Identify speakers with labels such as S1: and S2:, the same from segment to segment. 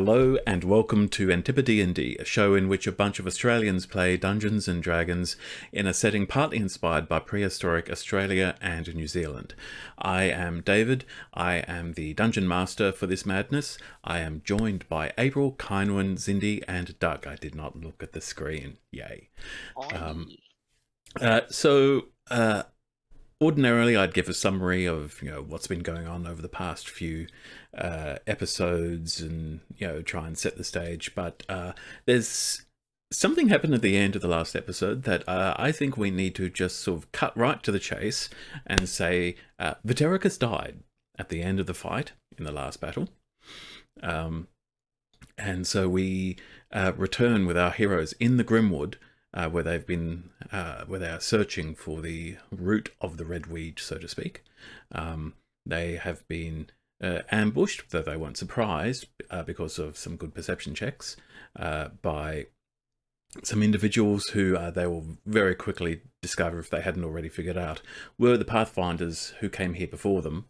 S1: Hello and welcome to AntipoDnD, a show in which a bunch of Australians play Dungeons and Dragons in a setting partly inspired by prehistoric Australia and New Zealand. I am David, I am the Dungeon Master for this madness. I am joined by April, Kynwyn, Zindi and Doug. I did not look at the screen, yay. Ordinarily, I'd give a summary of what's been going on over the past few episodes, and try and set the stage. But there's something happened at the end of the last episode that I think we need to just sort of cut right to the chase and say Vitericus died at the end of the fight in the last battle, and so we return with our heroes in the Grimwood. Where they've been, where they are searching for the root of the red weed, so to speak. They have been ambushed, though they weren't surprised because of some good perception checks, by some individuals who they will very quickly discover, if they hadn't already figured out, were the Pathfinders who came here before them,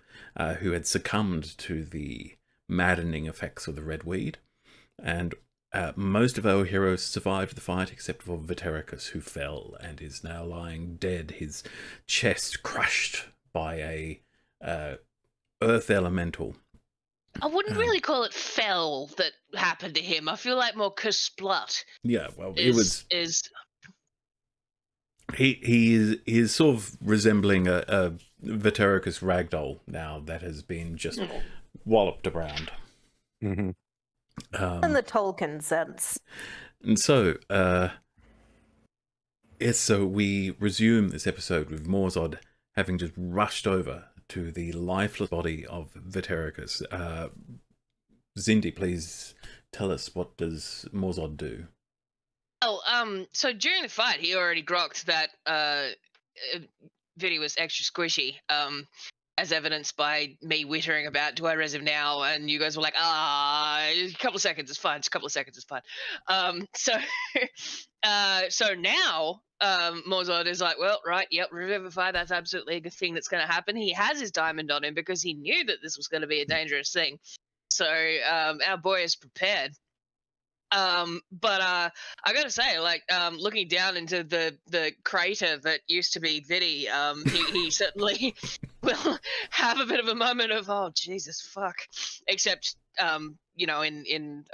S1: who had succumbed to the maddening effects of the red weed. And most of our heroes survived the fight, except for Vitericus, who fell and is now lying dead, his chest crushed by a earth elemental.
S2: I wouldn't really call it fell that happened to him. I feel like more kersplut.
S1: Yeah, well,
S2: he
S1: is sort of resembling a Vitericus ragdoll now that has been just walloped around.
S3: Mm-hmm.
S4: In the Tolkien sense.
S1: And so, yes, so we resume this episode with Morzod having just rushed over to the lifeless body of Vitericus. Zindi, please tell us, what does Morzod do?
S2: Oh, so during the fight, he already grokked that Vidi was extra squishy. As evidenced by me wittering about, do I res him now? And you guys were like, a couple of seconds is fine. Just a couple of seconds is fine. So now Morzod is like, well, right, yep, Revivify, that's absolutely a good thing that's going to happen. He has his diamond on him because he knew that this was going to be a dangerous thing. So our boy is prepared. But I gotta say, like, looking down into the crater that used to be Vidi, he certainly will have a bit of a moment of, oh Jesus fuck, except in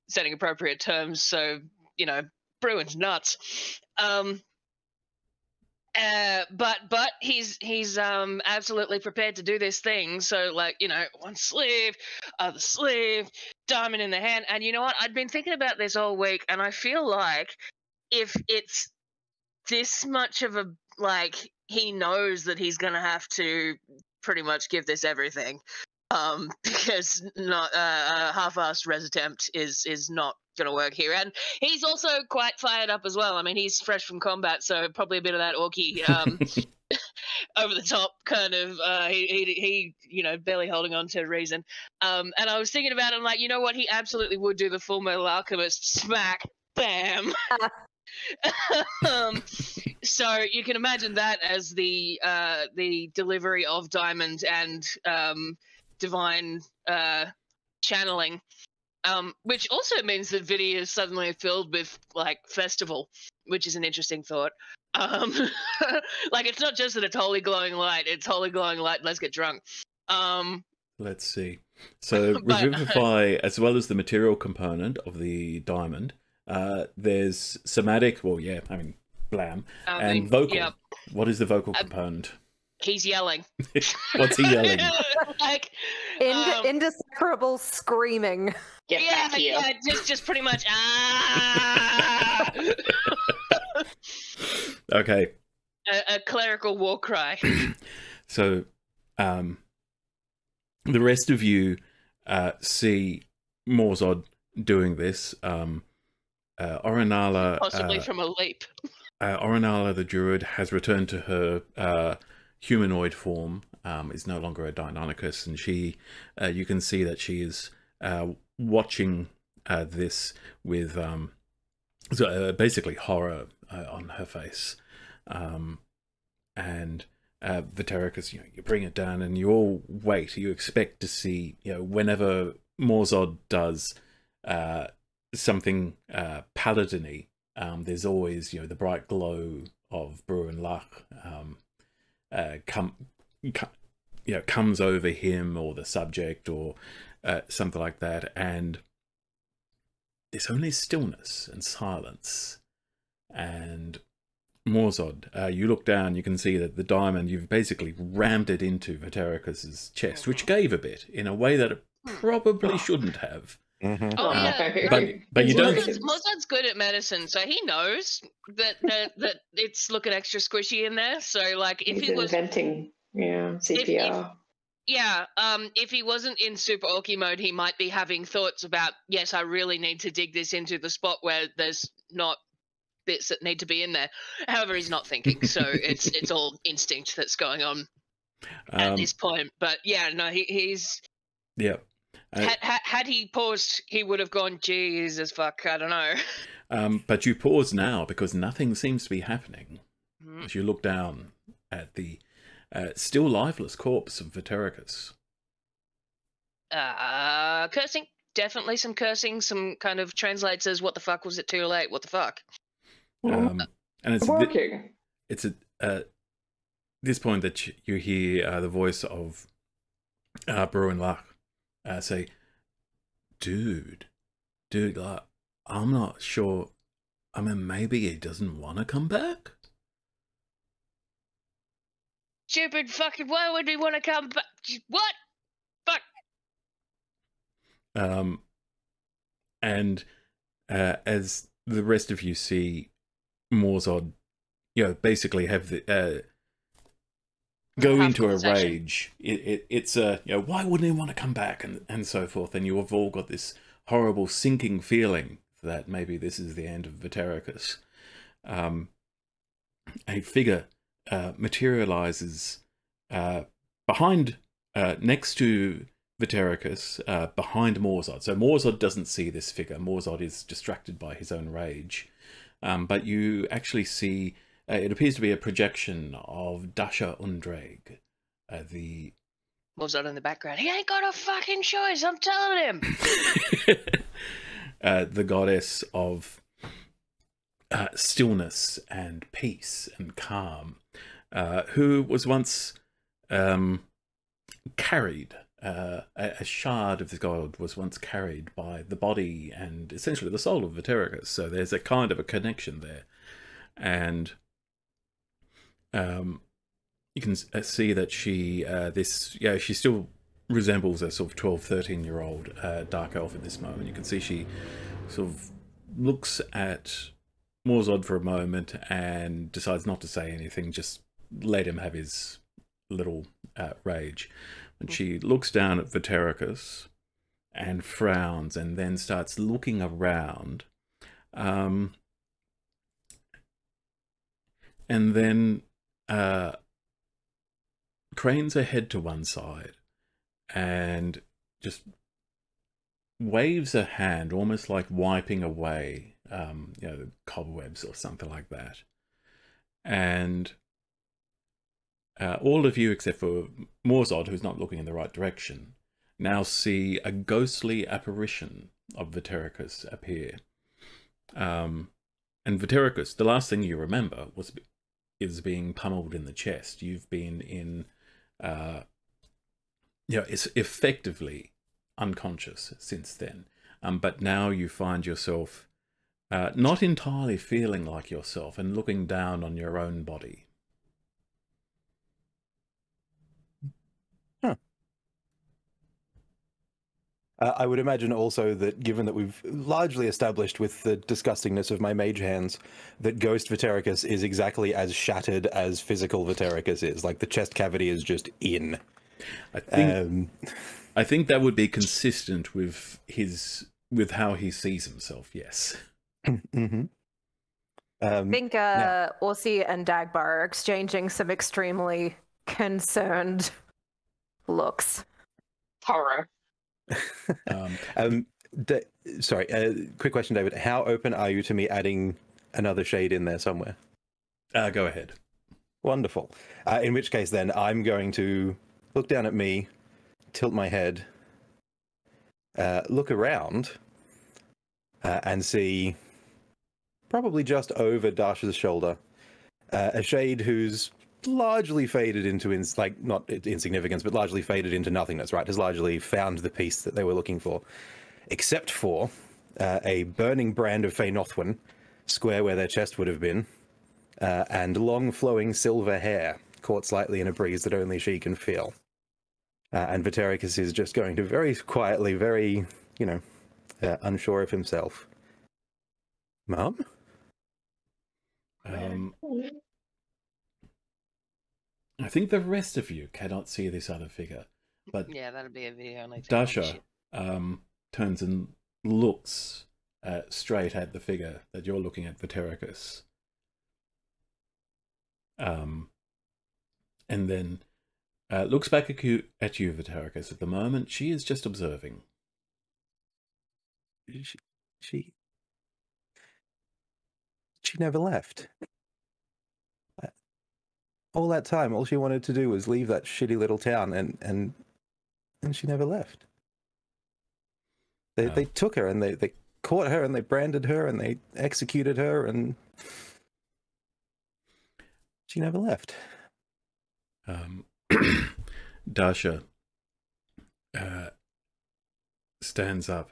S2: setting appropriate terms, so Bruin's nuts. But he's absolutely prepared to do this thing. So, like, one sleeve, other sleeve, diamond in the hand. And you know what? I'd been thinking about this all week, and I feel like if it's this much of a, like, he knows that he's going to have to pretty much give this everything. Because not a half-assed res attempt is not going to work here. And he's also quite fired up as well. I mean, he's fresh from combat, so probably a bit of that orky over the top kind of he barely holding on to reason. And I was thinking about him, like, you know what, he absolutely would do the Full Metal Alchemist smack bam. So you can imagine that as the delivery of diamond and divine channeling, which also means that Vidi is suddenly filled with, like, festival, which is an interesting thought. Like, it's not just that it's holy glowing light, it's holy glowing light, let's get drunk.
S1: Let's see. So Revivify, as well as the material component of the diamond, there's somatic, well, yeah, I mean, blam, and vocal. Yep. What is the vocal component?
S2: He's yelling.
S1: What's he yelling?
S2: Like
S4: indecipherable screaming.
S2: Yeah, just pretty much.
S1: Okay.
S2: A clerical war cry.
S1: So, the rest of you see Morzod doing this. Orinala,
S2: possibly from a leap.
S1: Orinala the Druid has returned to her humanoid form, is no longer a Deinonychus, and she, you can see that she is watching this with basically horror on her face. And Vitericus, you bring it down and you all wait. You expect to see, whenever Morzod does something paladin-y. There's always, the bright glow of Bruin Luck comes over him or the subject or something like that, and there's only stillness and silence. And Morzod, you look down, you can see that the diamond, you've basically rammed it into Vatericus's chest, which gave a bit in a way that it probably shouldn't have.
S3: Mm-hmm.
S2: Oh yeah,
S1: but you don't.
S2: Morzod's good at medicine, so he knows that it's looking extra squishy in there. So like, if
S5: He's
S2: he was
S5: inventing, CPR.
S2: if he wasn't in super orky mode, he might be having thoughts about, yes, I really need to dig this into the spot where there's not bits that need to be in there. However, he's not thinking, so it's all instinct that's going on at this point. But yeah, no, he's
S1: yeah.
S2: Had he paused, he would have gone, Jesus fuck, I don't know.
S1: But you pause now because nothing seems to be happening. As you look down at the still lifeless corpse of Vatericus.
S2: Cursing. Definitely some cursing. Some kind of translates as, what the fuck, was it too late? What the fuck?
S1: And it's
S5: Working.
S1: It's at this point that you hear the voice of Bruin Luck say, dude, like, I'm not sure. I mean, maybe he doesn't want to come back?
S2: Stupid fucking, why would we want to come back? What? Fuck.
S1: And as the rest of you see Morzod, basically have the go into a rage. It's why wouldn't he want to come back, and so forth, and you have all got this horrible sinking feeling that maybe this is the end of Vatericus. A figure materializes behind, next to Vatericus, behind Morzod. So Morzod doesn't see this figure. Morzod is distracted by his own rage. But you actually see, it appears to be a projection of Dasha Undreg, the...
S2: Morzod in the background. He ain't got a fucking choice, I'm telling him.
S1: The goddess of stillness and peace and calm, who was once carried, a shard of the god was once carried by the body and essentially the soul of Vatericus. So there's a kind of a connection there. And you can see that she, she still resembles a sort of 12, 13-year-old dark elf at this moment. You can see she sort of looks at Morzod for a moment and decides not to say anything, just let him have his little rage. And she looks down at Vatericus and frowns and then starts looking around. And then cranes her head to one side and just waves her hand, almost like wiping away, the cobwebs or something like that. And all of you, except for Morzod, who's not looking in the right direction, now see a ghostly apparition of Vatericus appear. And Vatericus, the last thing you remember is being pummeled in the chest. You've been in, it's effectively unconscious since then. But now you find yourself not entirely feeling like yourself and looking down on your own body.
S3: I would imagine also that, given that we've largely established with the disgustingness of my mage hands, that Ghost Vatericus is exactly as shattered as physical Vatericus is. Like, the chest cavity is just in.
S1: I think that would be consistent with how he sees himself, yes.
S3: Mm-hmm.
S4: I think Orsi and Dagbar are exchanging some extremely concerned looks.
S5: Horror.
S3: Sorry, quick question, David. How open are you to me adding another shade in there somewhere?
S1: Go ahead.
S3: Wonderful. In which case, then, I'm going to look down at me, tilt my head, look around, and see, probably just over Dasha's shoulder, a shade who's largely faded into, not insignificance, but largely faded into nothingness, right? Has largely found the piece that they were looking for, except for a burning brand of Fey Nothwin, square where their chest would have been, and long flowing silver hair, caught slightly in a breeze that only she can feel. And Vitericus is just going to very quietly, very, unsure of himself. Mum?
S1: I think the rest of you cannot see this other figure, but
S2: yeah, that'll be a video only.
S1: Dasha turns and looks straight at the figure that you're looking at, Vitericus. And then looks back at you, Vitericus. At the moment, she is just observing.
S3: She never left. All that time, all she wanted to do was leave that shitty little town, and she never left. They took her, and they caught her, and they branded her, and they executed her, and she never left.
S1: Dasha stands up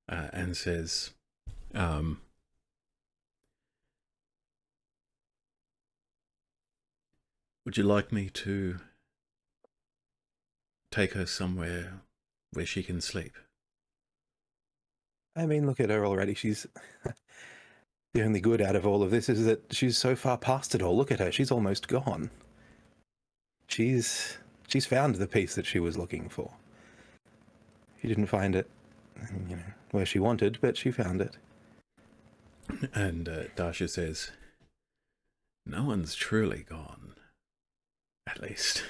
S1: and says, would you like me to take her somewhere where she can sleep?
S3: I mean, look at her already. She's... The only good out of all of this is that she's so far past it all. Look at her. She's almost gone. She's found the piece that she was looking for. She didn't find it, where she wanted, but she found it.
S1: And Dasha says, no one's truly gone. At least,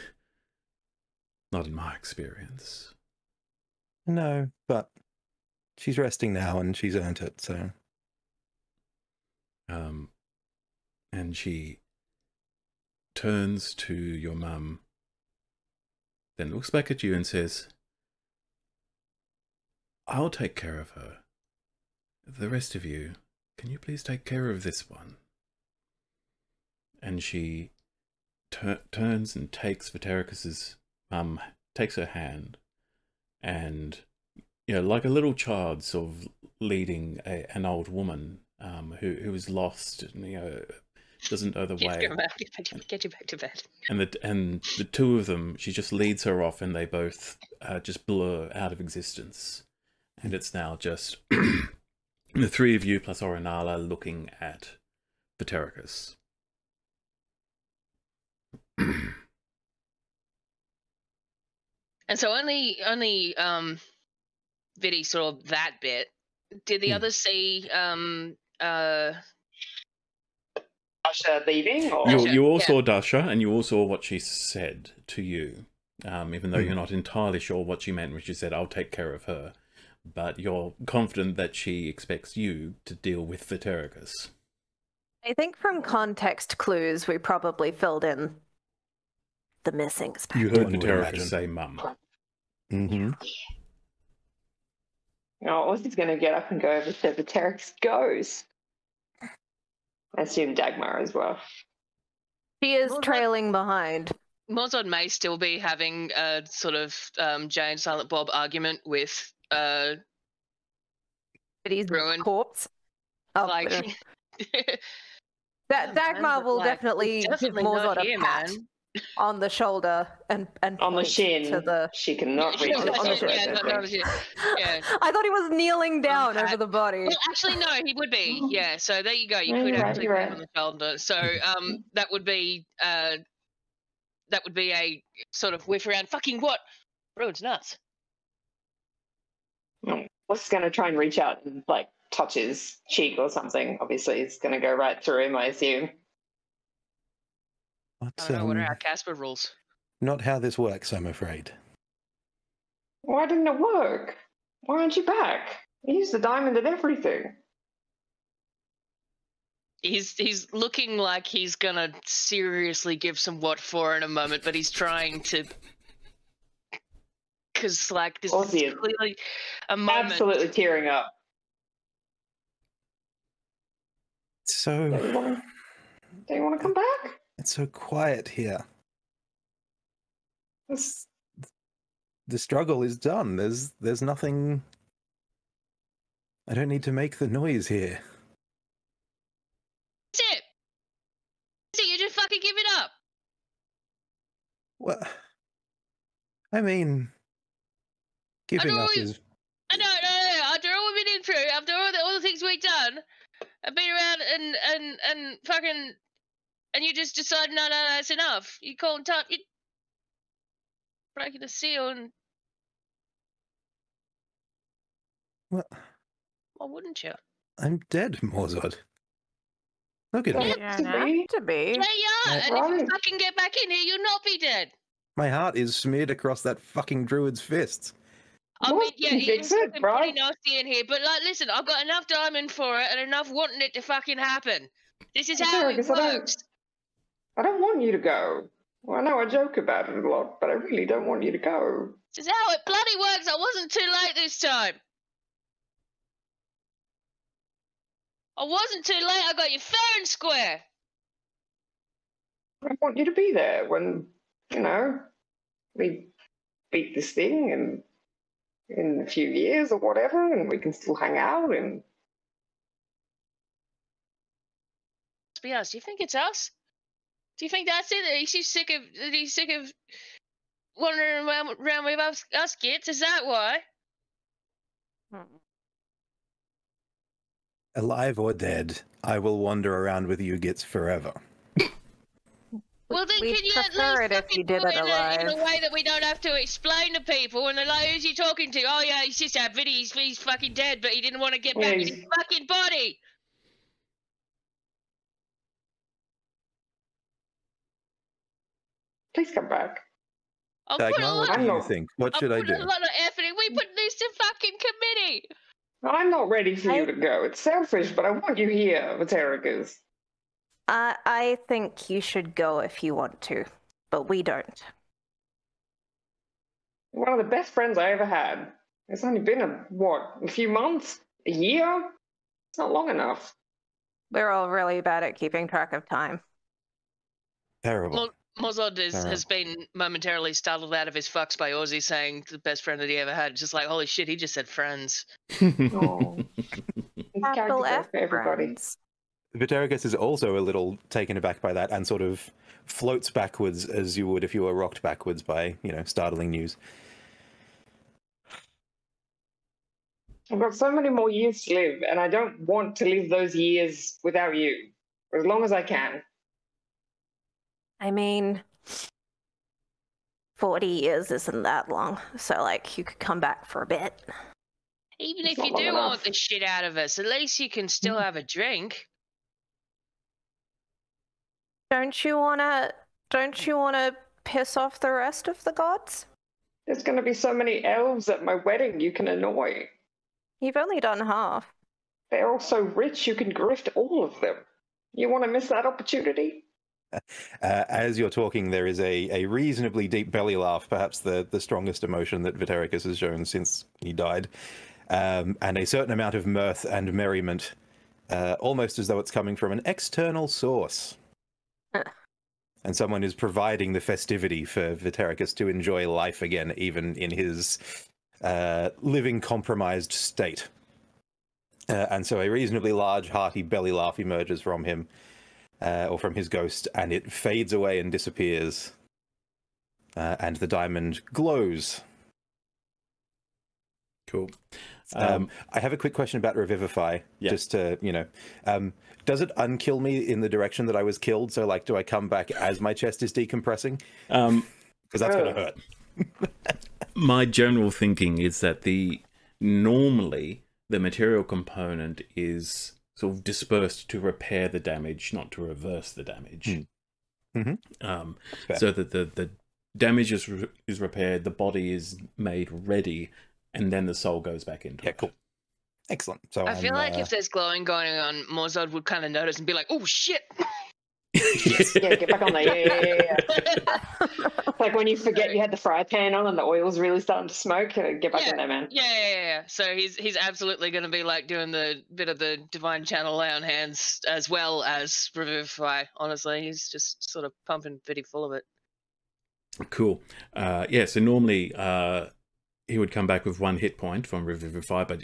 S1: not in my experience.
S3: No, but she's resting now and she's earned it, so...
S1: And she turns to your mum, then looks back at you and says, I'll take care of her. The rest of you, can you please take care of this one? And she turns and takes Vitericus's mum, takes her hand, and, like a little child sort of leading an old woman who is lost, doesn't know the way.
S2: Get you back to bed.
S1: And the two of them, she just leads her off, and they both just blur out of existence. And it's now just the three of you plus Orinala looking at Vitericus.
S2: And so only Viddy saw that bit. Did the others see
S5: Dasha leaving? Or?
S1: You all saw Dasha, and you all saw what she said to you, even though you're not entirely sure what she meant when she said, I'll take care of her. But you're confident that she expects you to deal with Vitericus.
S4: I think from context clues, we probably filled in the missing aspect.
S1: You heard Vitericus say mum.
S3: Mm-hmm.
S5: Ozzy's going to get up and go over to Vitericus goes. I assume Dagmar as well.
S4: She is trailing behind.
S2: Morzod may still be having a sort of Jay and Silent Bob argument with
S4: Viddy's
S2: Bruin.
S4: corpse. Oh,
S2: Like,
S4: Dagmar will definitely give Morzod a pat on the shoulder and
S5: on the
S4: point
S5: shin.
S4: to the...
S5: She cannot reach
S2: on the shin. Yeah.
S4: I thought he was kneeling down over the body.
S2: Well, actually, no, he would be. Yeah. So there you go. You could actually put him on the shoulder. So that would be a sort of whiff around. Fucking what? Bruin's nuts.
S5: What's going to try and reach out and touch his cheek or something? Obviously, it's going to go right through him, I assume.
S2: I don't know, what are our Casper rules?
S3: Not how this works, I'm afraid.
S5: Why didn't it work? Why aren't you back? You used the diamond and everything.
S2: He's looking like he's gonna seriously give some what for in a moment, but he's trying to, because this is clearly a moment.
S5: Absolutely tearing up.
S3: So
S5: Don't you want to come back?
S3: it's so quiet here. The struggle is done. There's nothing. I don't need to make the noise here.
S2: That's it. That's it. You just fucking give it up.
S3: What? I mean, giving up is.
S2: No. After all we've been through, after all the things we've done, I've been around and fucking, and you just decide, no, it's enough. You calling time, you breaking the seal, and
S3: Well,
S2: why wouldn't you?
S3: I'm dead, Morzod. Look at me.
S4: You don't have to be.
S2: Yeah, you are. And if you
S5: Right.
S2: fucking get back in here, you'll not be dead.
S3: My heart is smeared across that fucking druid's fists.
S2: I
S5: Well,
S2: mean, yeah,
S5: you
S2: it's
S5: fix it,
S2: fucking
S5: right?
S2: pretty nasty in here, but like, listen, I've got enough diamond for it and enough wanting it to fucking happen. This is how it
S5: Because
S2: works.
S5: I don't want you to go. Well, I know I joke about it a lot, but I really don't want you to go.
S2: This is how it bloody works. I wasn't too late this time. I wasn't too late. I got you fair and square.
S5: I want you to be there when, we beat this thing and in a few years or whatever, and we can still hang out and
S2: Let's be honest. Do you think it's us? Do you think that's it? He's sick of wandering around with us gits? Is that why?
S3: Alive or dead, I will wander around with you gits forever.
S2: Well, then
S4: We'd
S2: can you at
S4: prefer
S2: least
S4: it if
S2: fucking
S4: you did
S2: do
S4: it
S2: in a
S4: alive.
S2: way that we don't have to explain to people and they're like, who's he talking to? Oh, yeah, he's just Abid. He's fucking dead, but he didn't want to get back in his fucking body.
S5: please come back.
S2: I'll
S3: Dagmar,
S2: put a
S3: what
S2: lot,
S3: do you
S5: not-
S3: think? What
S2: I'll
S3: should I
S2: put
S3: do?
S2: a lot of effort in. We put this to fucking committee.
S5: I'm not ready for you to go. It's selfish, but I want you here, Vaterikas.
S4: I think you should go if you want to, but we don't.
S5: One of the best friends I ever had. It's only been a few months? A year? It's not long enough.
S4: We're all really bad at keeping track of time.
S3: Terrible.
S2: Mozod has been momentarily startled out of his fucks by Ozzy saying the best friend that he ever had. Just like, holy shit, he just said friends.
S5: Oh.
S4: Capital F
S5: for everybody.
S4: friends.
S3: Vitericus is also a little taken aback by that and sort of floats backwards as you would if you were rocked backwards by, startling news.
S5: I've got so many more years to live, and I don't want to live those years without you. For as long as I can.
S4: I mean, 40 years isn't that long, so you could come back for a bit.
S2: Even
S5: It's
S2: if you
S5: not long
S2: do want
S5: enough.
S2: the shit out of us, at least you can still have a drink.
S4: Don't you wanna piss off the rest of the gods?
S5: There's going to be so many elves at my wedding you can annoy.
S4: You've only done half.
S5: They're all so rich you can grift all of them. You want to miss that opportunity?
S3: As you're talking, there is a reasonably deep belly laugh, perhaps the strongest emotion that Vitericus has shown since he died, and a certain amount of mirth and merriment, almost as though it's coming from an external source. And someone is providing the festivity for Vitericus to enjoy life again, even in his living compromised state. And so a reasonably large, hearty belly laugh emerges from him, or from his ghost, and it fades away and disappears. And the diamond glows.
S1: Cool.
S3: I have a quick question about Revivify, just to, does it unkill me in the direction that I was killed? So, do I come back as my chest is decompressing? Because that's going to hurt.
S1: My general thinking is that normally the material component is sort of dispersed to repair the damage, not to reverse the damage.
S3: Mm-hmm.
S1: So that the damage is repaired, the body is made ready, and then the soul goes back into it.
S3: Cool. Excellent. So
S2: I feel like if there's glowing going on, Mozod would kind of notice and be like, oh shit.
S5: Yeah, get back on there. Yeah. Like when you forget you had the fry pan on and the oil's really starting to smoke, get back in there, man.
S2: Yeah. So he's absolutely going to be like doing the bit of the divine channel lay on hands as well as revivify. Honestly, he's just sort of pumping pretty full of it.
S1: Cool. Yeah, so normally he would come back with 1 hit point from Revivify, but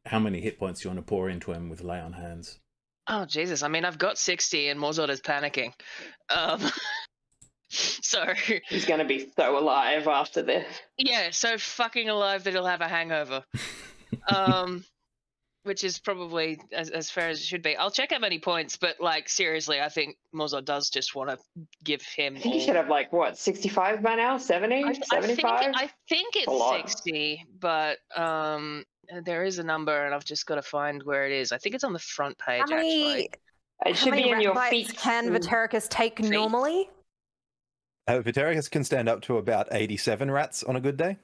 S1: how many hit points do you want to pour into him with Lay on Hands?
S2: Oh, Jesus. I mean, I've got 60 and Morzod is panicking. So...
S5: He's going to be so alive after this.
S2: Yeah, so fucking alive that he'll have a hangover. Which is probably as fair as it should be. I'll check how many points, but like seriously, I think Morzod does just want to give him.
S5: I think he should have like what, 65 by now, 70, 75.
S2: I think it's 60, but there is a number, and I've just got to find where it is. I think it's on the front page. Actually,
S5: it should be in your feet.
S4: Can Vitericus take normally?
S3: Vitericus can stand up to about 87 rats on a good day.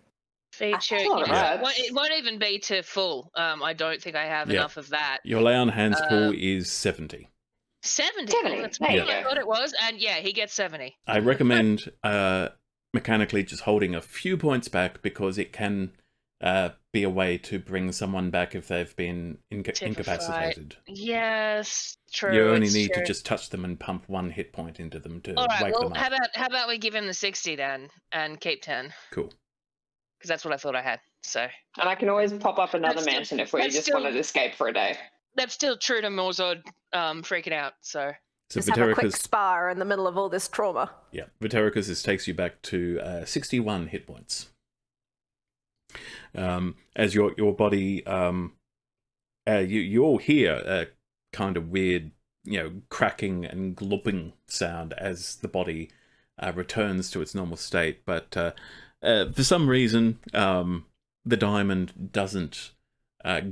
S2: Feature. It won't even be to full. I don't think I have enough of that.
S1: Your Lay on Hands pool is 70.
S2: 70. Oh, that's what I thought it was, and yeah, he gets 70.
S1: I recommend mechanically just holding a few points back, because it can be a way to bring someone back if they've been incapacitated.
S2: Yes, true.
S1: You only need to just touch them and pump 1 hit point into them to wake them up.
S2: How about we give him the 60 then and keep 10?
S1: Cool.
S2: Because that's what I thought I had. So.
S5: And I can always pop up another mansion if we just wanted to escape for a day.
S2: That's still true to Morzod freaking out. So
S4: just have a quick spa in the middle of all this trauma.
S1: Yeah, Vitericus takes you back to 61 hit points. As your body, you all hear a kind of weird, cracking and glopping sound as the body returns to its normal state, but for some reason, the diamond doesn't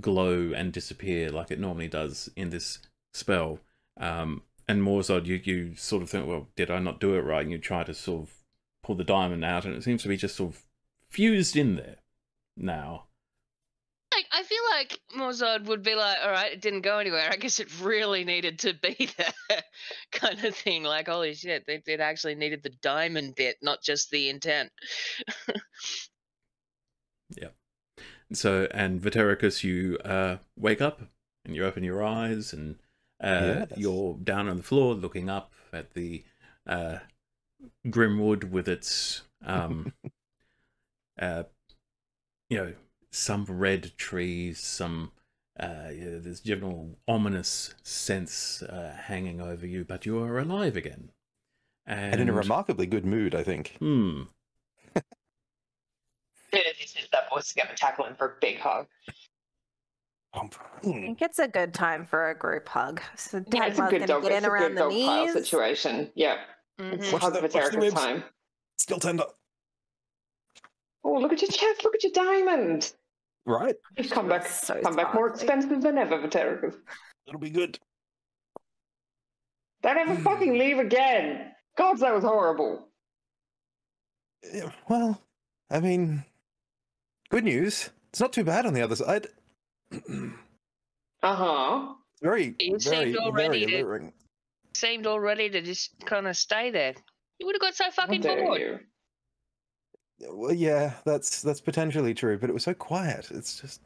S1: glow and disappear like it normally does in this spell. And Morzod, you sort of think, well, did I not do it right? And you try to sort of pull the diamond out, and it seems to be just sort of fused in there now.
S2: I feel like Morzod would be like, all right, it didn't go anywhere. I guess it really needed to be there, kind of thing. Like, holy shit, it actually needed the diamond bit, not just the intent.
S1: Yeah. So, and Vitericus, you wake up and you open your eyes, and you're down on the floor looking up at the Grimwood with its, some red trees, some there's general ominous sense hanging over you, but you are alive again. And
S3: in a remarkably good mood, I think.
S5: That boy's going to tackle him for a big hug.
S4: I think it's a good time for a group hug. So
S5: Yeah, it's a good dog. It's a good dog pile situation. Yeah. It's hug of Vitericus time.
S3: Still tender.
S5: Oh, look at your chest. Look at your diamond.
S3: Right.
S5: You've come back more expensive than ever, Vitericus.
S3: It'll be good.
S5: Don't ever fucking leave again. God, that was horrible.
S3: Yeah, well, I mean, good news. It's not too bad on the other side.
S5: Uh-huh.
S3: Very,
S2: You
S3: very, very alluring.
S2: Seemed all ready to just kind of stay there. You would have got so fucking bored.
S3: Well, yeah, that's potentially true, but it was so quiet. It's just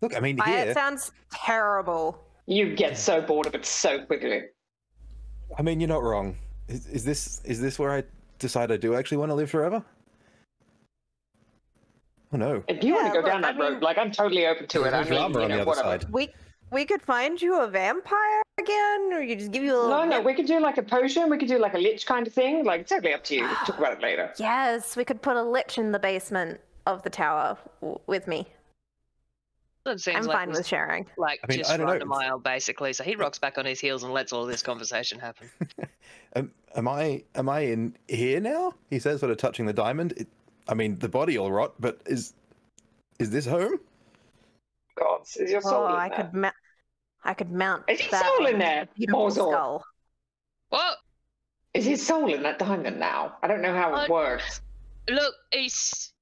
S3: look. I mean,
S4: quiet sounds terrible.
S5: You get so bored of it so quickly.
S3: I mean, you're not wrong. Is this where I decide I do actually want to live forever? Oh no.
S5: If you want to go down that road, like I'm totally open to it. I mean, whatever.
S4: We could find you a vampire again, or you just give you a little...
S5: No, we could do like a potion. We could do like a lich kind of thing. Like, totally up to you. We can talk about it later.
S4: Yes, we could put a lich in the basement of the tower with me. I'm fine with sharing.
S2: Like, I mean, just run a mile, basically. So he rocks back on his heels and lets all this conversation happen.
S3: Am I in here now? He says, sort of touching the diamond. I mean, the body will rot, but is this home?
S5: God, is your soul in there?
S4: I could mount.
S5: Is his soul in there?
S4: Skull.
S2: What?
S5: Is his soul in that diamond now? I don't know how it works.
S2: Look, it's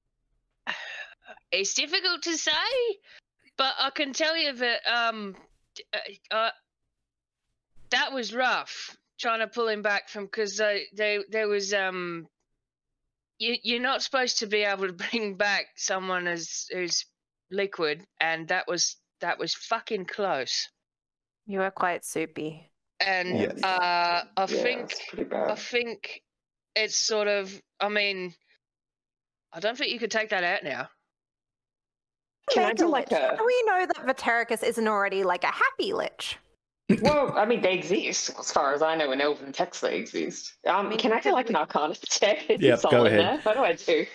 S2: difficult to say, but I can tell you that that was rough trying to pull him back from, because there was you're not supposed to be able to bring back someone who's liquid, and that was fucking close.
S4: You are quite soupy.
S2: And
S3: Yes.
S2: I
S5: Yeah,
S2: think
S5: it's pretty bad.
S2: it's sort of. I mean, I don't think you could take that out now.
S5: Can I
S4: Make
S5: do
S4: a
S5: like
S4: lich.
S5: a?
S4: How do we know that Vatericus isn't already like a happy lich?
S5: Well, I mean, they exist as far as I know. In Elven text, they exist.
S4: mean,
S5: Can I do like an Arcana check? Is
S1: Yep,
S5: this all
S1: go
S5: in
S1: ahead.
S5: there? What do I do?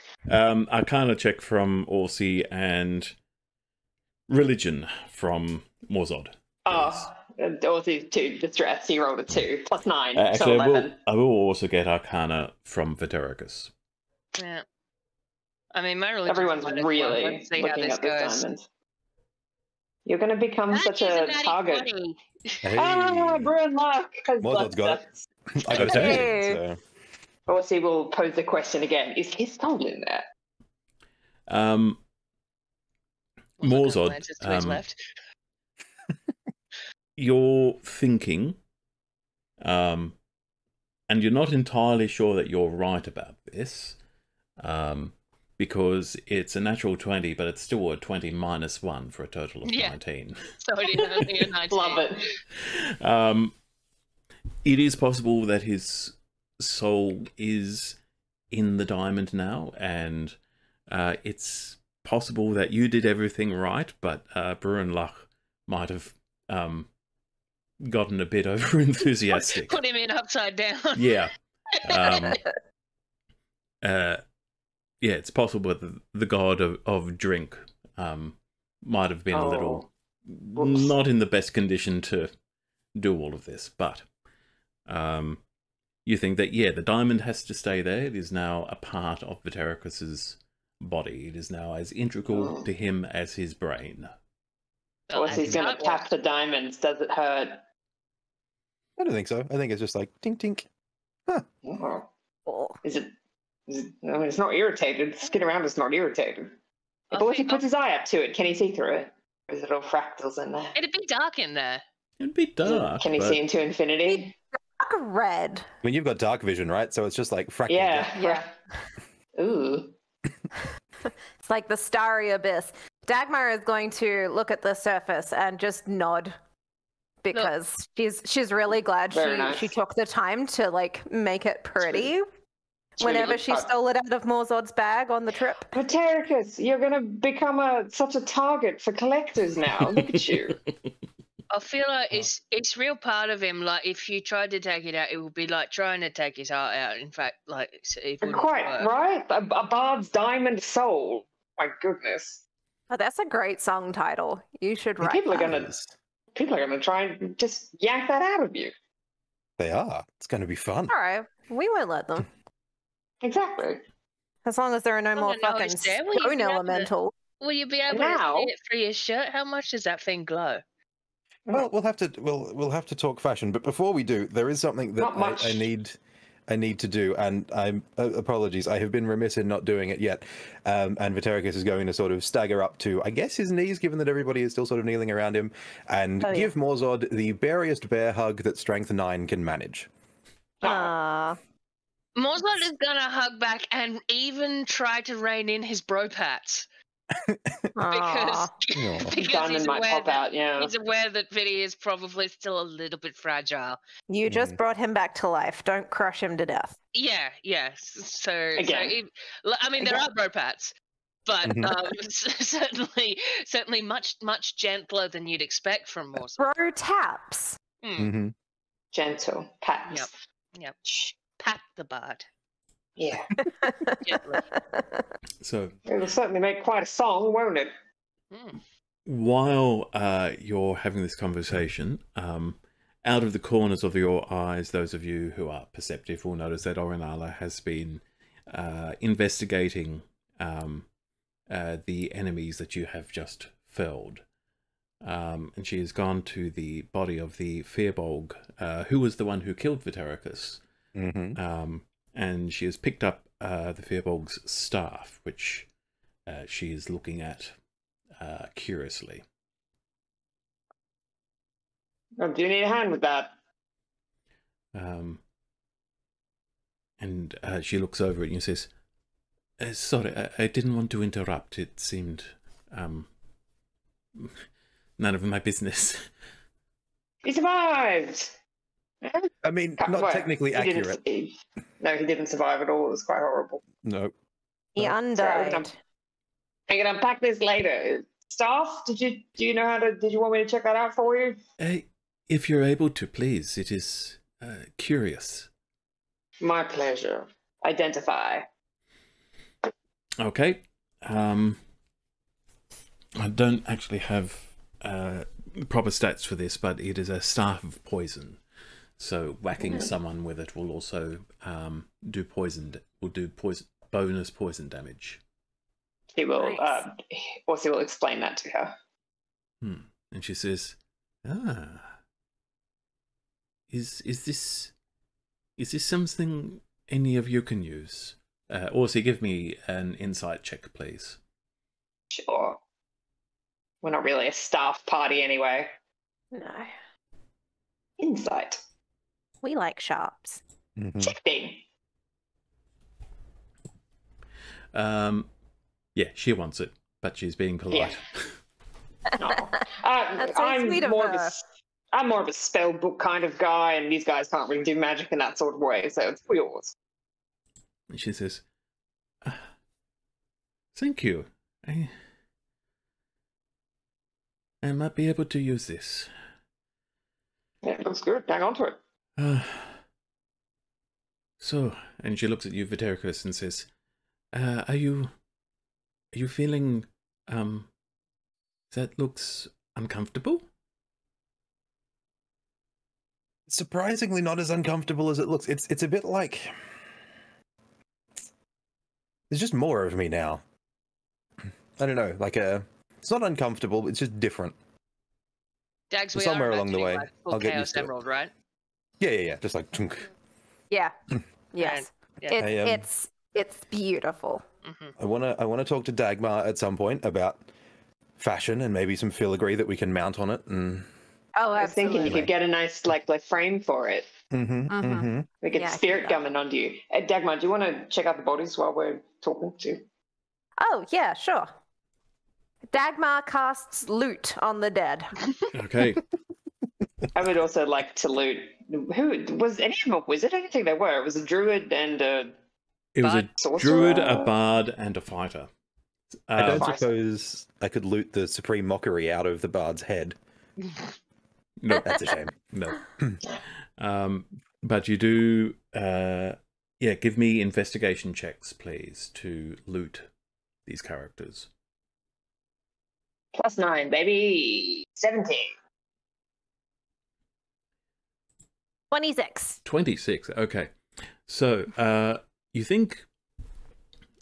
S1: Arcana check from Orsi and religion from Morzod.
S5: Oh, Dorothy 2 distress. You rolled a 2 plus 9, so
S1: Actually,
S5: 11.
S1: I will also get Arcana from Vatericus.
S2: Yeah. I mean, my religion's
S5: Everyone's
S2: minus one.
S5: really
S2: Let's see how
S5: looking
S2: this
S5: at this
S2: goes.
S5: diamond. You're going to become
S2: That
S5: such
S2: is
S5: a
S2: natty
S5: target.
S2: 20.
S3: Hey.
S5: Ah, Brun luck.
S3: Morzod's got it. I got a
S1: Hey.
S3: 17, so...
S5: Orsi will pose the question again. Is his soul in there?
S1: Morzod,
S2: Glances to his left.
S1: you're thinking, and you're not entirely sure that you're right about this, because it's a natural 20, but it's still a 20 minus 1 for a total of 19.
S2: So it is only a 19.
S5: Love it.
S1: It is possible that his soul is in the diamond now, and it's possible that you did everything right, but Bruin Luck might have gotten a bit over enthusiastic.
S2: Put him in upside down.
S1: Yeah. Yeah, it's possible that the god of drink might have been a little
S5: Whoops.
S1: not in the best condition to do all of this, but you think that, yeah, the diamond has to stay there. It is now a part of Vatericus's body. It is now as integral to him as his brain.
S2: Well,
S5: Orsi's going to tap the diamonds. Does it hurt?
S3: I don't think so. I think it's just like, tink, tink.
S5: Oh.
S4: Oh.
S5: Is it? I mean, it's not irritated. The skin around it's not irritated.
S2: I
S5: But if he
S2: think
S5: puts his eye up to it, can he see through it? Or is it all fractals in there?
S2: It'd be dark in there.
S1: It'd be dark.
S5: Can he
S1: but
S5: see into infinity?
S4: Dark red.
S3: I mean, you've got dark vision, right? So it's just like fractal.
S5: Yeah. Ooh.
S4: It's like the starry abyss. Dagmar is going to look at the surface and just nod because she's really glad
S5: Very nice.
S4: she took the time to like make it pretty.
S5: It's really
S4: Whenever
S5: good
S4: she
S5: cut.
S4: stole it out of Morzod's bag on the trip.
S5: Vatericus, you're going to become such a target for collectors now. Look at you.
S2: I feel like it's real part of him. Like if you tried to take it out, it would be like trying to take his heart out. In fact, like it wouldn't
S5: Quite
S2: work.
S5: right. A bard's diamond soul. My goodness.
S4: Oh, that's a great song title. You should write
S5: People are
S4: that.
S5: going to try and just yank that out of you.
S3: They are. It's going to be fun.
S4: All right, we won't let them.
S5: Exactly.
S4: As long as there are no more
S2: don't know,
S4: fucking
S2: is there? Will you
S4: stone
S2: be able to-
S4: elemental.
S2: Will you be able
S5: Now-
S2: to see it through your shirt? How much does that thing glow?
S3: Well, we'll have to talk fashion, but before we do, there is something that
S5: Not much.
S3: I need to do, and I'm apologies, I have been remiss in not doing it yet. And Vatericus is going to sort of stagger up to, I guess, his knees, given that everybody is still sort of kneeling around him, and give Morzod the beariest bear hug that Strength 9 can manage.
S4: Ah,
S2: Morzod is gonna hug back and even try to rein in his bro pats because,
S4: Aw.
S2: because
S5: Diamond
S2: he's
S5: might
S2: aware
S5: pop
S2: that
S5: out, yeah.
S2: he's aware that Vinny is probably still a little bit fragile.
S4: You just brought him back to life. Don't crush him to death.
S2: Yeah. So
S5: Again.
S2: I mean, there
S5: Again.
S2: are bro pats, but
S3: Mhm.
S2: certainly much gentler than you'd expect from Morzod.
S4: Bro taps.
S3: Mm-hmm.
S5: Gentle pats.
S2: Yep.
S5: Shh.
S2: Pat the bard
S5: Yeah.
S2: gently.
S1: So
S5: It'll certainly make quite a song, won't it?
S2: Mm.
S1: while you're having this conversation, out of the corners of your eyes, those of you who are perceptive will notice that Orinala has been investigating the enemies that you have just felled. And she has gone to the body of the Firbolg, who was the one who killed Vatericus.
S3: Mm-hmm.
S1: And she has picked up the Firbolg's staff, which she is looking at curiously.
S5: Oh, do you need a hand with that?
S1: And she looks over it and says, Sorry, I didn't want to interrupt. It seemed none of my business.
S5: He survived.
S3: I mean, not
S5: Well,
S3: technically
S5: he didn't-
S3: accurate.
S5: No, he didn't survive at all. It was quite horrible.
S3: No.
S4: He
S3: No.
S4: undied.
S5: I can unpack this later. Staff, do you know how to? Did you want me to check that out for you?
S1: If you're able to, please. It is curious.
S5: My pleasure. Identify.
S1: Okay. I don't actually have proper stats for this, but it is a staff of poison. So whacking someone with it will also do bonus poison damage.
S5: He will.
S4: Nice.
S5: Also, will explain that to her.
S1: And she says, is this something any of you can use? Also, give me an insight check, please.
S5: Sure. We're not really a staff party anyway.
S4: No.
S5: Insight.
S4: We like sharps.
S3: Mhm.
S5: 16.
S1: Yeah, she wants it, but she's being polite.
S5: Oh.
S4: That's so sweet of her.
S5: I'm more of a spell book kind of guy, and these guys can't really do magic in that sort of way, so it's yours.
S1: And she says, thank you. I might be able to use this.
S5: Yeah, it looks good. Hang on to it.
S1: So, and she looks at you, Vitericus, and says, are you feeling, that looks uncomfortable?
S3: Surprisingly not as uncomfortable as it looks. It's a bit like... There's just more of me now. I don't know, like it's not uncomfortable, it's just different.
S2: Dags, we
S3: Somewhere
S2: are
S3: along the
S2: imagining,
S3: way,
S2: like, full
S3: I'll get
S2: Chaos
S3: used to it.
S2: Emerald, right?
S3: Yeah, just like... chunk.
S4: Yeah. Yes.
S2: Yeah.
S4: It's beautiful.
S3: I wanna talk to Dagmar at some point about fashion and maybe some filigree that we can mount on it. And
S4: Oh,
S5: I was thinking you
S4: absolutely.
S5: could get a nice like frame for it.
S4: Mhm.
S5: We could
S4: Yeah, I can
S5: spirit
S4: do that.
S5: gumming onto you. Dagmar, do you want to check out the bodies while we're talking to?
S4: Oh, yeah, sure. Dagmar casts loot on the dead.
S1: Okay.
S5: I would also like to loot. Who was any of them a wizard? I don't think they were. It was a druid and a
S1: It was a
S5: sorcerer.
S1: druid, a bard, and a fighter.
S3: I don't
S5: Fine.
S3: suppose I could loot the supreme mockery out of the bard's head.
S1: No,
S3: That's a shame.
S1: no. But you do, give me investigation checks, please, to loot these characters.
S5: +9, baby. 17.
S4: 26.
S1: 26, okay. So, you think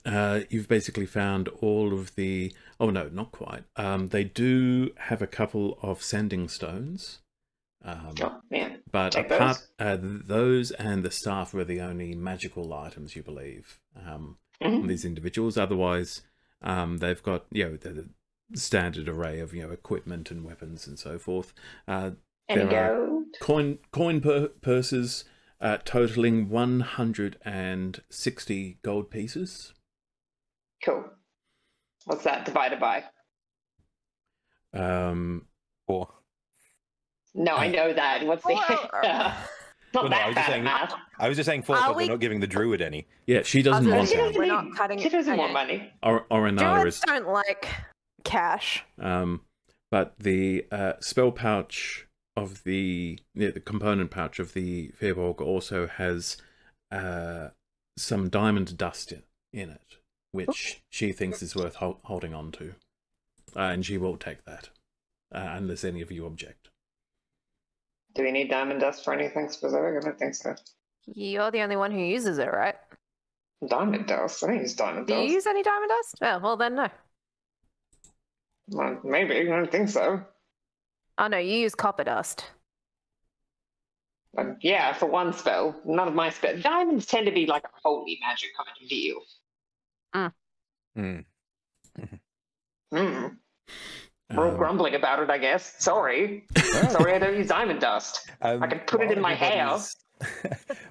S1: you've basically found all of the... Oh, no, not quite. They do have a couple of sending stones.
S5: Oh, man.
S1: But
S5: Take
S1: apart, those and the staff were the only magical items, you believe, on these individuals. Otherwise, they've got, the standard array of, equipment and weapons and so forth.
S5: Any
S1: There are
S5: gold?
S1: coin purses totaling 160 gold pieces.
S5: Cool. What's that divided by?
S3: 4.
S5: No, I know that. What's the... Not
S3: Well, no, I
S5: that
S3: was just
S5: bad at
S3: saying-
S5: math.
S3: I was just saying 4
S4: Are
S3: because
S4: we-
S3: we're not giving the druid any.
S1: Yeah, she doesn't want
S4: She
S1: that.
S4: doesn't- We're not cutting-
S5: She doesn't want
S4: okay.
S5: money.
S1: Orinara
S4: Druids
S1: is...
S4: don't like cash.
S1: But the spell pouch of the component pouch of the Firbolg also has some diamond dust in it, which she thinks is worth holding on to, and she will take that unless any of you object.
S5: Do we need diamond dust for anything specific? I don't think so.
S4: You're the only one who uses it, right?
S5: Diamond dust? I don't use diamond
S4: Do you
S5: dust.
S4: use any diamond dust? Oh, well then no.
S5: Well, maybe. I don't think so.
S4: Oh no, you use copper dust.
S5: Yeah, for one spell. None of my spells. Diamonds tend to be like a holy magic kind of deal. We're all grumbling about it, I guess. Sorry. Sorry I don't use diamond dust. I can put it in my hair.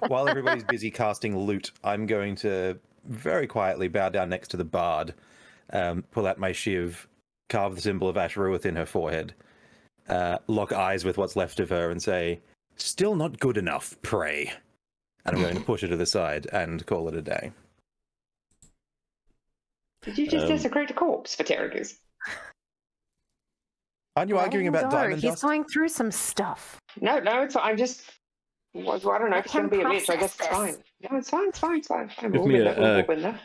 S3: While everybody's busy casting loot, I'm going to very quietly bow down next to the bard, pull out my shiv, carve the symbol of Ashru within her forehead, lock eyes with what's left of her and say, "Still not good enough, pray." And I'm going to push her to the side and call it a day.
S5: Did you just desecrate a corpse for Terragers?
S3: Aren't you arguing about diamond
S4: He's
S3: dust?
S4: going through some stuff.
S5: No, it's I'm just. Well, I don't know if it's going to be a bitch. I guess it's fine. No, it's fine. I'm
S1: Give
S5: all
S1: me
S5: been there. We've all been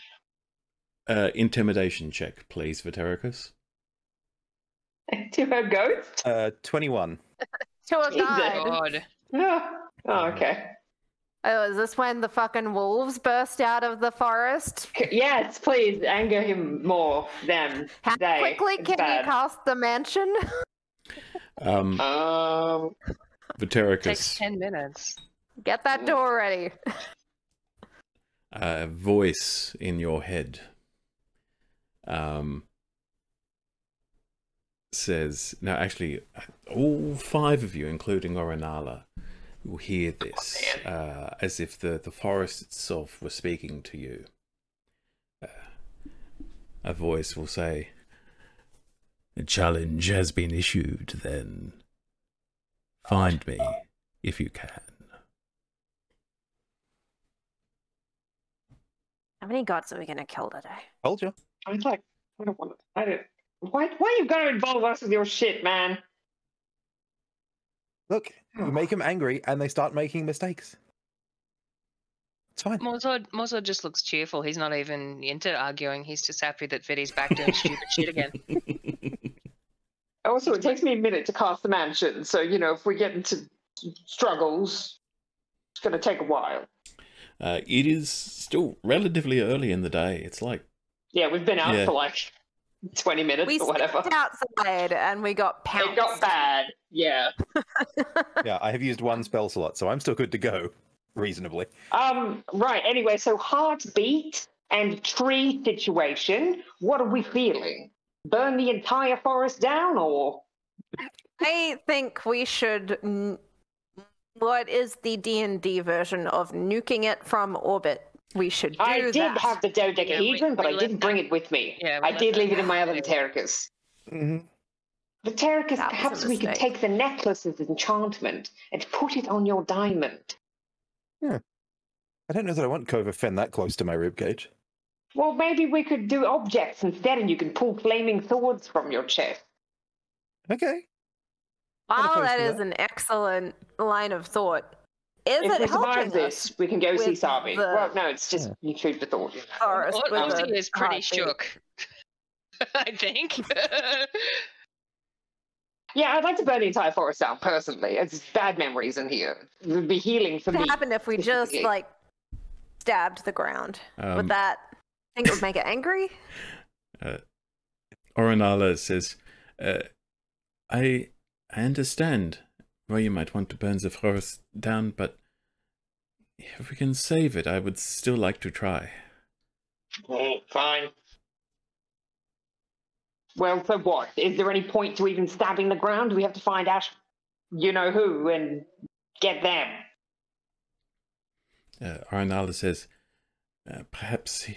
S5: there.
S1: Intimidation check, please, Vatericus.
S5: To her ghost?
S3: 21.
S4: To a
S5: Jesus.
S4: guide.
S2: God.
S5: No. Oh, okay.
S4: Oh, is this when the fucking wolves burst out of the forest?
S5: Yes, please anger him more. Them.
S4: How
S5: They.
S4: quickly
S5: It's
S4: can
S5: bad.
S4: you cast the mansion?
S1: Vatericus.
S2: Takes 10 minutes.
S4: Get that door ready.
S1: A voice in your head says, now actually all 5 of you, including Orinala, will hear this as if the forest itself were speaking to you. A voice will say, "A challenge has been issued then. Find me if you can."
S4: How many gods are we going to kill today?
S3: Told you.
S5: I don't want to. I don't. Why are you going to involve us with your shit, man?
S3: Look, you make them angry and they start making mistakes. It's fine.
S2: Morzod just looks cheerful. He's not even into arguing. He's just happy that Viddy's back doing stupid shit again.
S5: Also, it takes me a minute to cast the mansion, so if we get into struggles, it's going to take a while.
S1: It is still relatively early in the day. It's like,
S5: Yeah, we've been out
S1: Yeah.
S5: for like 20 minutes
S4: We
S5: or whatever.
S4: stepped outside and we got pounced.
S5: It got bad. Yeah.
S3: Yeah, I have used 1 spell slot, so I'm still good to go, reasonably.
S5: Right. Anyway, so heartbeat and tree situation. What are we feeling? Burn the entire forest down, or?
S4: I think we should. What is the D&D version of nuking it from orbit? We should do that.
S5: I did have the dodecahedron, but
S2: we
S5: I didn't
S2: left
S5: bring
S2: that-
S5: it with me.
S2: Yeah, we
S5: I
S2: left
S5: did
S2: that
S5: leave it in my other
S2: there.
S5: Vatericus.
S3: Mm-hmm.
S5: Vatericus,
S4: That was a
S5: perhaps we could
S4: mistake.
S5: take the necklace as enchantment and put it on your diamond.
S3: I don't know that I want Kova Fen that close to my ribcage.
S5: Well, maybe we could do objects instead, and you can pull flaming swords from your chest.
S3: Okay.
S4: Wow,
S3: opposed
S4: that
S3: to
S4: is
S3: that.
S4: an excellent line of thought. Is
S5: If
S4: it
S5: we
S4: helping
S5: survive
S4: us
S5: this, we can go see
S4: with
S5: Sami.
S4: the-
S5: Well, no, it's just you food for thought.
S4: forest with
S2: Ozzy
S4: a
S2: is pretty
S4: heartbeat?
S2: shook. I think.
S5: Yeah, I'd like to burn the entire forest down, personally. It's bad memories in here. It would be healing for
S4: What
S5: me.
S4: would happen if we just
S5: specifically.
S4: stabbed the ground?
S1: Um,
S4: Would that think it would make it angry?
S1: Orinala says, I understand why you might want to burn the forest down, but if we can save it, I would still like to try.
S5: Oh, fine. Well, so what? Is there any point to even stabbing the ground? Do we have to find Ash, you-know-who, and get them?
S1: Orinala says, perhaps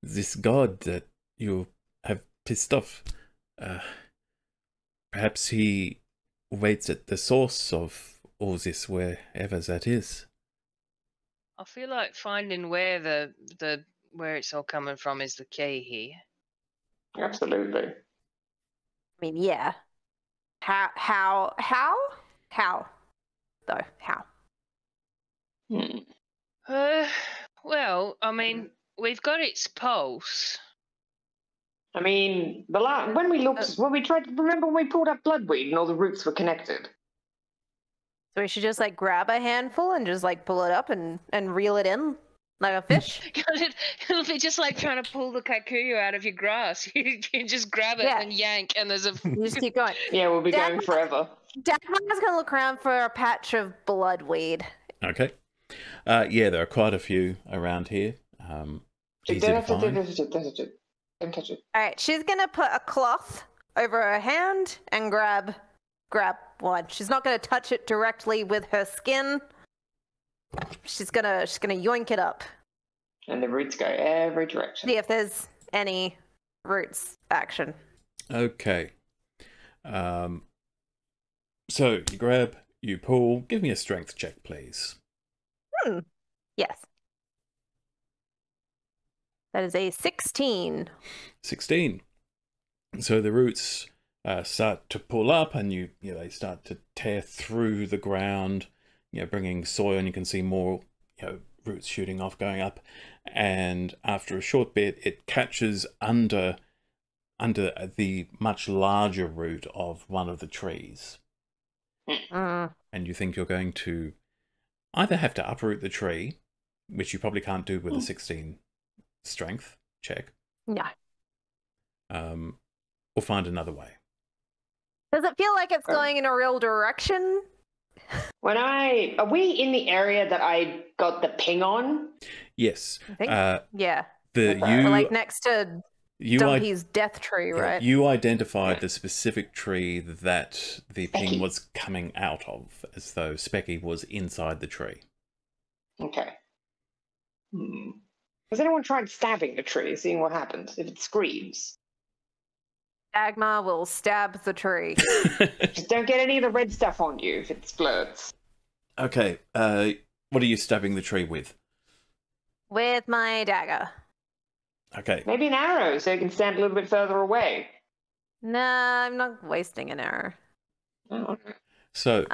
S1: this god that you have pissed off, perhaps he waits at the source of all this, wherever that is.
S2: I feel like finding where where it's all coming from is the key here.
S5: Absolutely.
S4: I mean, yeah. How? Though, how?
S5: Hmm.
S2: Well, I mean, we've got its pulse.
S5: I mean, when we tried, remember when we pulled up bloodweed and all the roots were connected?
S4: So we should just grab a handful and just pull it up and reel it in like a fish?
S2: It'll be just like trying to pull the kikuyu out of your grass. You just grab it
S4: Yeah.
S2: and yank, and there's a.
S4: You just keep going.
S5: Yeah, we'll be
S4: Dad-
S5: going forever.
S4: Dagmar's gonna look around for a patch of bloodweed.
S1: Okay. Yeah, there are quite a few around here. Easy to find.
S5: Don't touch it.
S4: All right, she's gonna put a cloth over her hand and grab one. She's not gonna touch it directly with her skin. She's gonna yoink it up.
S5: And the roots go every direction.
S4: See if there's any roots action.
S1: Okay. So you grab, you pull. Give me a strength check, please.
S4: Yes. That is a 16.
S1: 16. So the roots start to pull up, and they start to tear through the ground, bringing soil, and you can see more, roots shooting off, going up. And after a short bit, it catches under the much larger root of one of the trees. And you think you're going to either have to uproot the tree, which you probably can't do with a 16 strength check.
S4: No.
S1: Or find another way.
S4: Does it feel like it's going in a real direction?
S5: Are we in the area that I got the ping on?
S1: Yes.
S4: I think, yeah.
S1: We're
S4: like next to Dumpy's death tree, right?
S1: You identified the specific tree that the ping was coming out of, as though Specky was inside the tree.
S5: Okay. Has anyone tried stabbing the tree, seeing what happens if it screams?
S4: Dagmar will stab the tree.
S5: Just don't get any of the red stuff on you if it splurts.
S1: Okay. What are you stabbing the tree with?
S4: With my dagger.
S1: Okay.
S5: Maybe an arrow so you can stand a little bit further away.
S4: Nah, I'm not wasting an arrow.
S5: Oh.
S1: So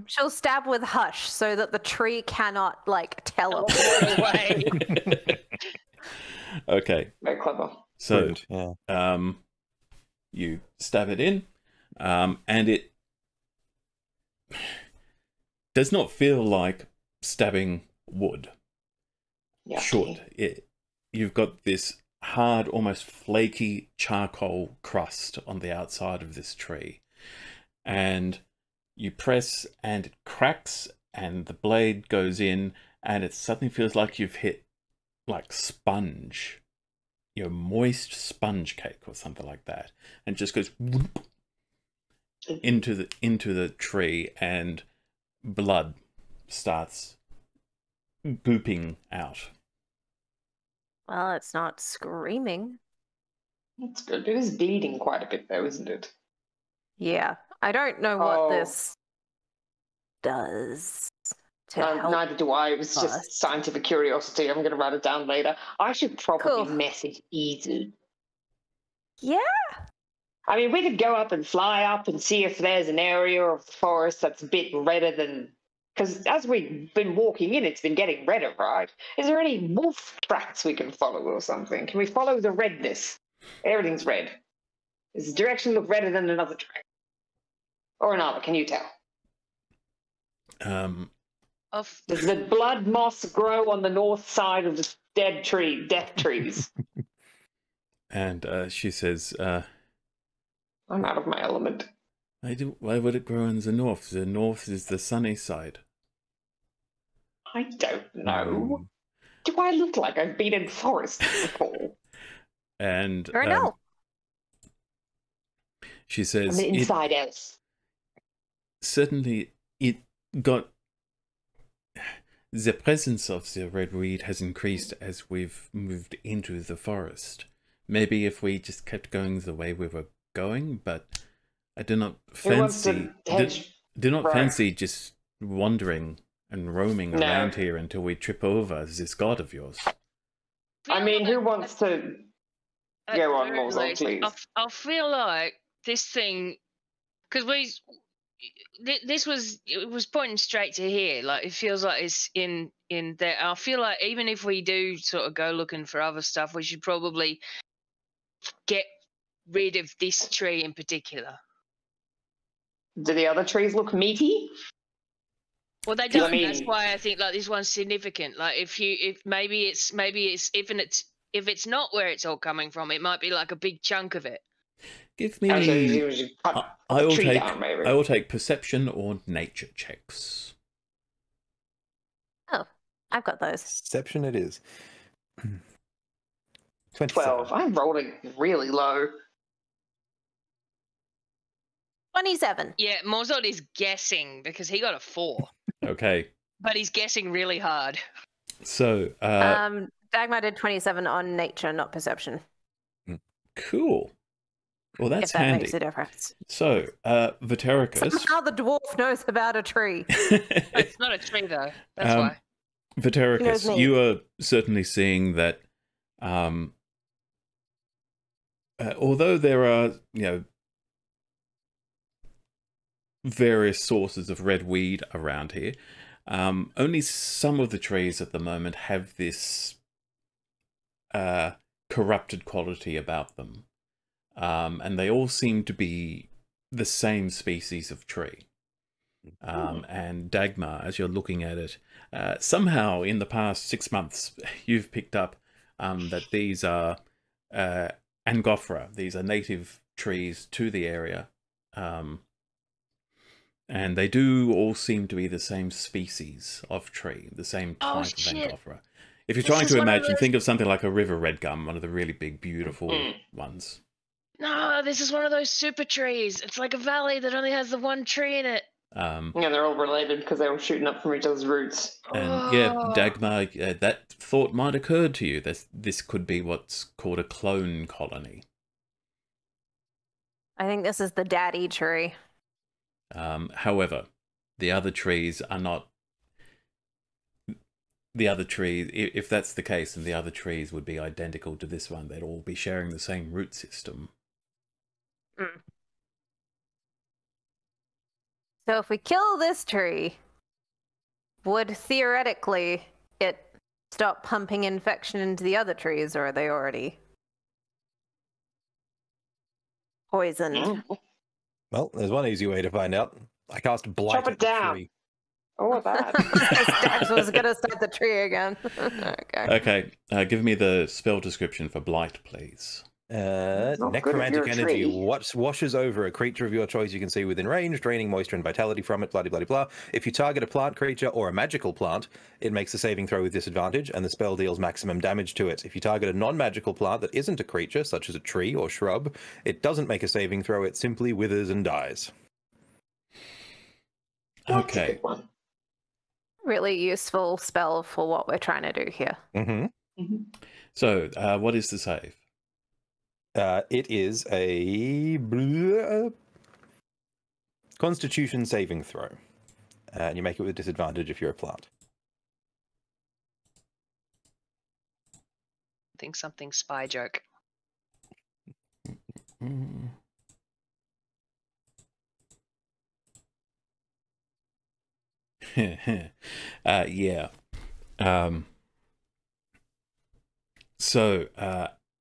S4: she'll stab with hush so that the tree cannot teleport away.
S1: Okay.
S5: Very clever.
S1: So
S3: yeah.
S1: You stab it in, and it does not feel like stabbing wood.
S5: Yeah.
S1: Short. You've got this hard, almost flaky charcoal crust on the outside of this tree. And you press and it cracks and the blade goes in and it suddenly feels like you've hit sponge. Moist sponge cake or something like that. And it just goes whoop, into the tree, and blood starts gooping out.
S4: Well, it's not screaming.
S5: That's good. It is bleeding quite a bit, though, isn't it?
S4: Yeah. I don't know what this does to help.
S5: Neither do I. It was just scientific curiosity. I'm going to write it down later. I should probably message Easy.
S4: Yeah.
S5: I mean, we could go up and fly up and see if there's an area of the forest that's a bit redder than... Because as we've been walking in, it's been getting redder, right? Is there any wolf tracks we can follow or something? Can we follow the redness? Everything's red. Does the direction look redder than another track? Or another, can you tell? Does the blood moss grow on the north side of the death trees?
S1: And she says,
S5: I'm out of my element.
S1: Why would it grow in the north? The north is the sunny side.
S5: I don't know. Do I look like I've been in forests before?
S1: And
S4: or no.
S1: She says,
S5: I'm an inside elf.
S1: Certainly, it got... The presence of the red weed has increased as we've moved into the forest. Maybe if we just kept going the way we were going, but I do not fancy fancy just wandering and roaming around here until we trip over this god of yours.
S5: I mean, who wants to go on more, please?
S2: I feel like this thing, because it was pointing straight to here. Like, it feels like it's in there. I feel like even if we do sort of go looking for other stuff, we should probably get rid of this tree in particular.
S5: Do the other trees look meaty?
S2: Well, they don't. That's why I think this one's significant. Like, if it's not where it's all coming from, it might be like a big chunk of it.
S1: Give me. I will take perception or nature checks.
S4: Oh, I've got those.
S3: Perception it is.
S5: 12. I'm rolling really low.
S4: 27.
S2: Yeah, Morzod is guessing because he got a 4.
S1: Okay.
S2: But he's guessing really hard.
S1: So,
S4: Dagmar did 27 on nature, not perception.
S1: Cool. Well, that's
S4: if that
S1: handy.
S4: makes a difference.
S1: So, Vatericus.
S4: Somehow the dwarf knows about a tree.
S2: It's not a tree though. That's why.
S1: Vatericus, you are certainly seeing that. Although there are, various sources of red weed around here, only some of the trees at the moment have this corrupted quality about them. And they all seem to be the same species of tree. And Dagmar, as you're looking at it, somehow in the past 6 months, you've picked up that these are Angophora. These are native trees to the area. And they do all seem to be the same species of tree, the same type of Angophora. If you're trying to imagine, think of something like a river red gum, one of the really big, beautiful ones.
S2: No, this is one of those super trees. It's like a valley that only has the one tree in it.
S5: Yeah, they're all related because they were shooting up from each other's roots.
S1: And yeah, Dagmar, that thought might occur to you that this could be what's called a clone colony.
S4: I think this is the daddy tree.
S1: However, the other trees are not. The other trees, if that's the case, then the other trees would be identical to this one. They'd all be sharing the same root system.
S4: So if we kill this tree, would theoretically it stop pumping infection into the other trees, or are they already poisoned?
S3: Well, there's one easy way to find out. I cast Blight
S5: Chop it
S3: at the
S5: down.
S3: tree.
S5: Oh, that.
S4: Dax was going to start the tree again.
S1: Okay, give me the spell description for Blight, please.
S3: Necromantic energy
S5: tree.
S3: washes over a creature of your choice you can see within range, draining moisture and vitality from it, blah, blah, blah, blah. If you target a plant creature or a magical plant, it makes a saving throw with disadvantage, and the spell deals maximum damage to it. If you target a non-magical plant that isn't a creature, such as a tree or shrub, it doesn't make a saving throw, it simply withers and dies.
S5: That's a
S1: Okay.
S5: good one.
S4: Really useful spell for what we're trying to do here.
S1: So, what is the save?
S3: It is a Constitution saving throw. And you make it with disadvantage if you're a plant.
S2: I think something spy joke.
S1: Yeah. So,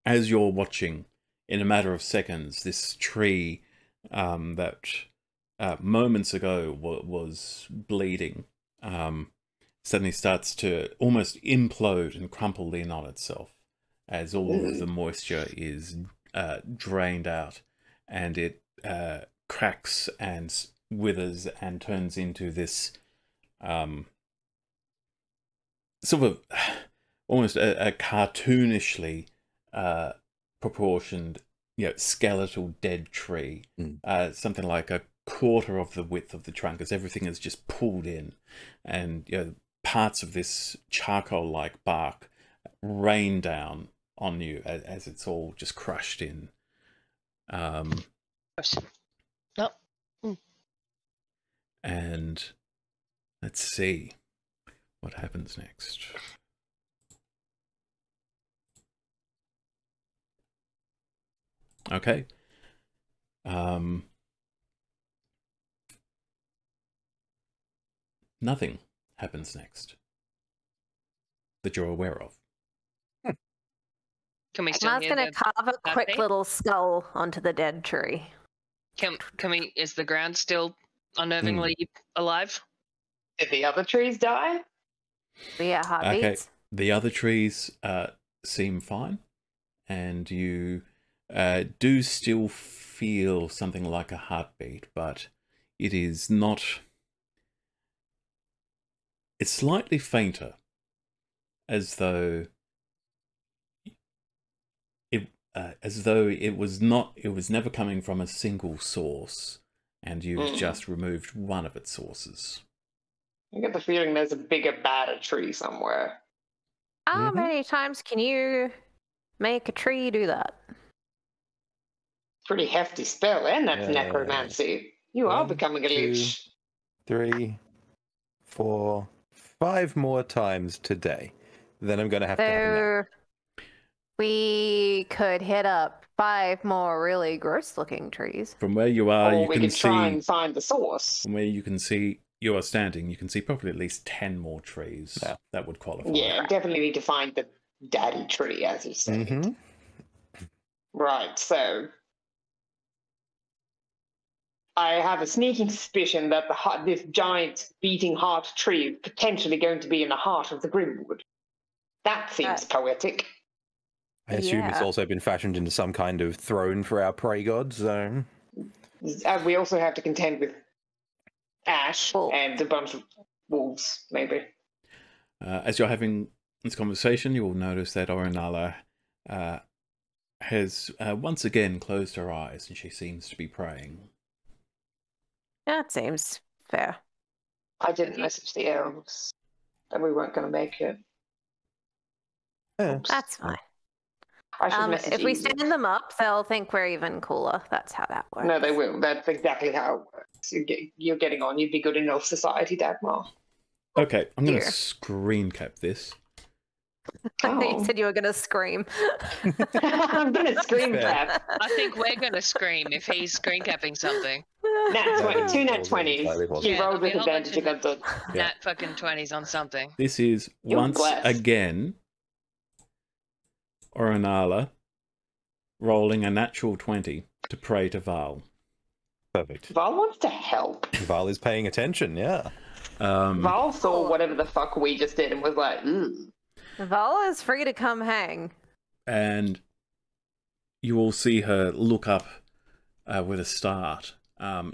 S1: as you're watching, in a matter of seconds, this tree that moments ago was bleeding suddenly starts to almost implode and crumple in on itself as all of the moisture is drained out, and it cracks and withers and turns into this sort of almost a cartoonishly proportioned, skeletal dead tree. Something like a quarter of the width of the trunk, as everything is just pulled in, and parts of this charcoal-like bark rain down on you as it's all just crushed in. And let's see what happens next. Okay. Nothing happens next that you're aware of.
S2: Can we still
S4: Ma's
S2: hear
S4: going to carve a quick
S2: heartbeat?
S4: little skull onto the dead tree.
S2: Can we? Is the ground still unnervingly alive?
S5: Did the other trees die?
S4: Yeah, heartbeats.
S1: Okay. The other trees seem fine, and you do still feel something like a heartbeat, but it is not. It's slightly fainter, as though it was not. It was never coming from a single source, and you've just removed one of its sources.
S5: I get the feeling there's a bigger, badder tree somewhere.
S4: How many times can you make a tree do that?
S5: Pretty hefty spell, and that's
S3: Yeah.
S5: necromancy. You are
S3: 1,
S5: becoming a
S3: 2,
S5: lich.
S3: 3, 4, 5 more times today. Then I'm going to have to have a nap.
S4: So we could hit up 5 more really gross-looking trees.
S1: From where you are,
S5: Or
S1: you
S5: we
S1: can
S5: could try
S1: see.
S5: and find the source.
S1: From where you can see you are standing, you can see probably at least 10 more trees
S3: Yeah.
S1: that would qualify.
S5: Yeah, definitely need to find the daddy tree, as you say.
S3: Mm-hmm.
S5: Right, so I have a sneaking suspicion that this giant beating heart tree is potentially going to be in the heart of the Grimwood. That seems poetic.
S3: I assume it's
S4: Yeah.
S3: also been fashioned into some kind of throne for our prey god, so...
S5: We also have to contend with Ash
S4: Wolf.
S5: and a bunch of wolves, maybe.
S1: As you're having this conversation, you will notice that Orinala has once again closed her eyes and she seems to be praying.
S4: That seems fair.
S5: I didn't message the elves that we weren't going to make it.
S3: Yeah.
S5: Oops.
S4: That's fine.
S5: I should message
S4: If we
S5: Edith.
S4: stand them up, they'll think we're even cooler. That's how that works.
S5: No, they will. That's exactly how it works. You're getting on. You'd be good in elf society, Dagmar.
S1: Okay, I'm going to
S4: Here.
S1: screen cap this.
S4: You said you were going to scream.
S5: I'm going to scream
S3: Fair.
S5: cap.
S2: I think we're going to scream if he's screen capping something.
S5: Nat 20, two nat
S3: Slightly
S5: 20s.
S3: possible.
S5: She
S2: Yeah,
S5: rolled with
S2: there'll be a whole
S5: advantage
S2: bunch
S5: against it.
S1: Yeah.
S2: Nat fucking 20s on something.
S1: This is
S5: You're
S1: once
S5: blessed.
S1: again Orinala rolling a natural 20 to pray to Val.
S3: Perfect.
S5: Val wants to help.
S3: Val is paying attention, yeah.
S5: Val saw whatever the fuck we just did and was like,
S4: Vala is free to come hang.
S1: And you will see her look up with a start.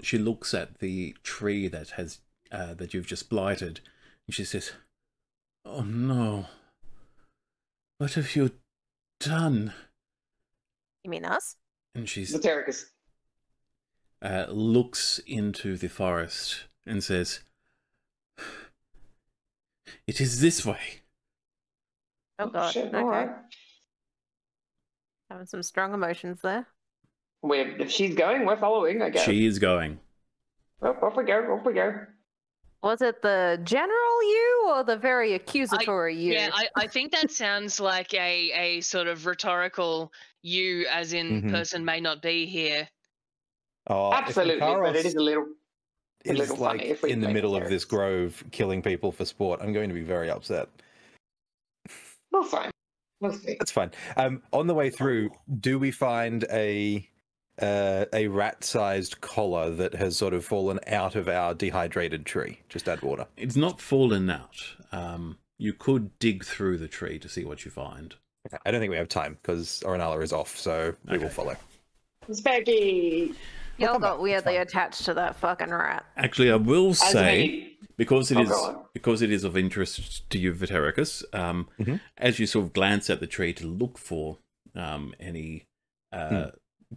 S1: She looks at the tree that has that you've just blighted, and she says, "Oh no, what have you done?"
S4: You mean us?
S1: And she's
S5: Vatericus.
S1: looks into the forest and says, "It is this way."
S4: Oh god.
S5: Shit,
S4: Okay.
S5: alright.
S4: Having some strong emotions there.
S5: If she's going, we're following, I guess.
S1: She is going.
S5: Off we go, off we go.
S4: Was it the general you or the very accusatory you?
S2: Yeah, I think that sounds like a sort of rhetorical you, as in
S3: Mhm.
S2: person may not be here.
S3: Oh,
S5: Absolutely, but it is a little
S3: is
S5: little
S3: like
S5: funny if we
S3: in the
S5: make
S3: middle
S5: it
S3: of this grove killing people for sport. I'm going to be very upset.
S5: We'll fine. We'll see.
S3: That's fine. On the way through, do we find a rat-sized collar that has sort of fallen out of our dehydrated tree? Just add water.
S1: It's not fallen out. You could dig through the tree to see what you find.
S3: Okay. I don't think we have time because Orinala is off, so we will follow.
S5: Spaggy.
S4: Y'all
S3: come
S4: got
S3: back,
S4: weirdly
S3: fine.
S4: attached to that fucking rat.
S1: Actually, I will
S5: As
S1: say,
S5: many-
S1: because
S5: Oh, go on.
S1: it is of interest to you, Vatericus, as you sort of glance at the tree to look for any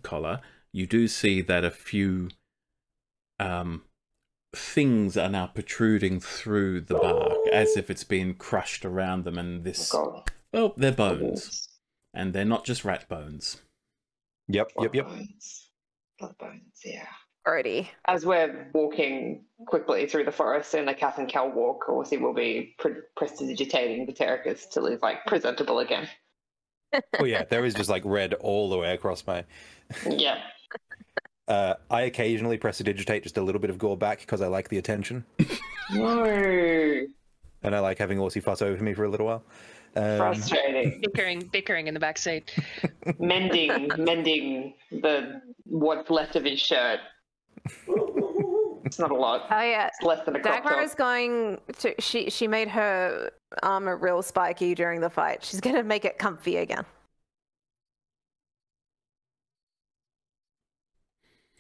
S1: collar, you do see that a few things are now protruding through the bark, as if it's been crushed around them, and this,
S5: Oh, God.
S1: well, they're bones, and they're not just rat bones.
S3: Yep.
S5: Blood bones. Blood bones, yeah.
S4: Alrighty.
S5: As we're walking quickly through the forest in a cat and cow walk, obviously we'll be prestidigitating Vatericus till he's like presentable again.
S3: Oh yeah, there is just like red all the way across my...
S5: Yeah.
S3: I occasionally prestidigitate just a little bit of gore back because I like the attention.
S5: No.
S3: And I like having Aussie fuss over me for a little while.
S5: Frustrating.
S2: Bickering in the back seat.
S5: mending the what's left of his shirt. It's not a lot.
S4: Oh yeah.
S5: It's less than a crop
S4: Dagmar
S5: top.
S4: is going to. She made her armor real spiky during the fight. She's gonna make it comfy again.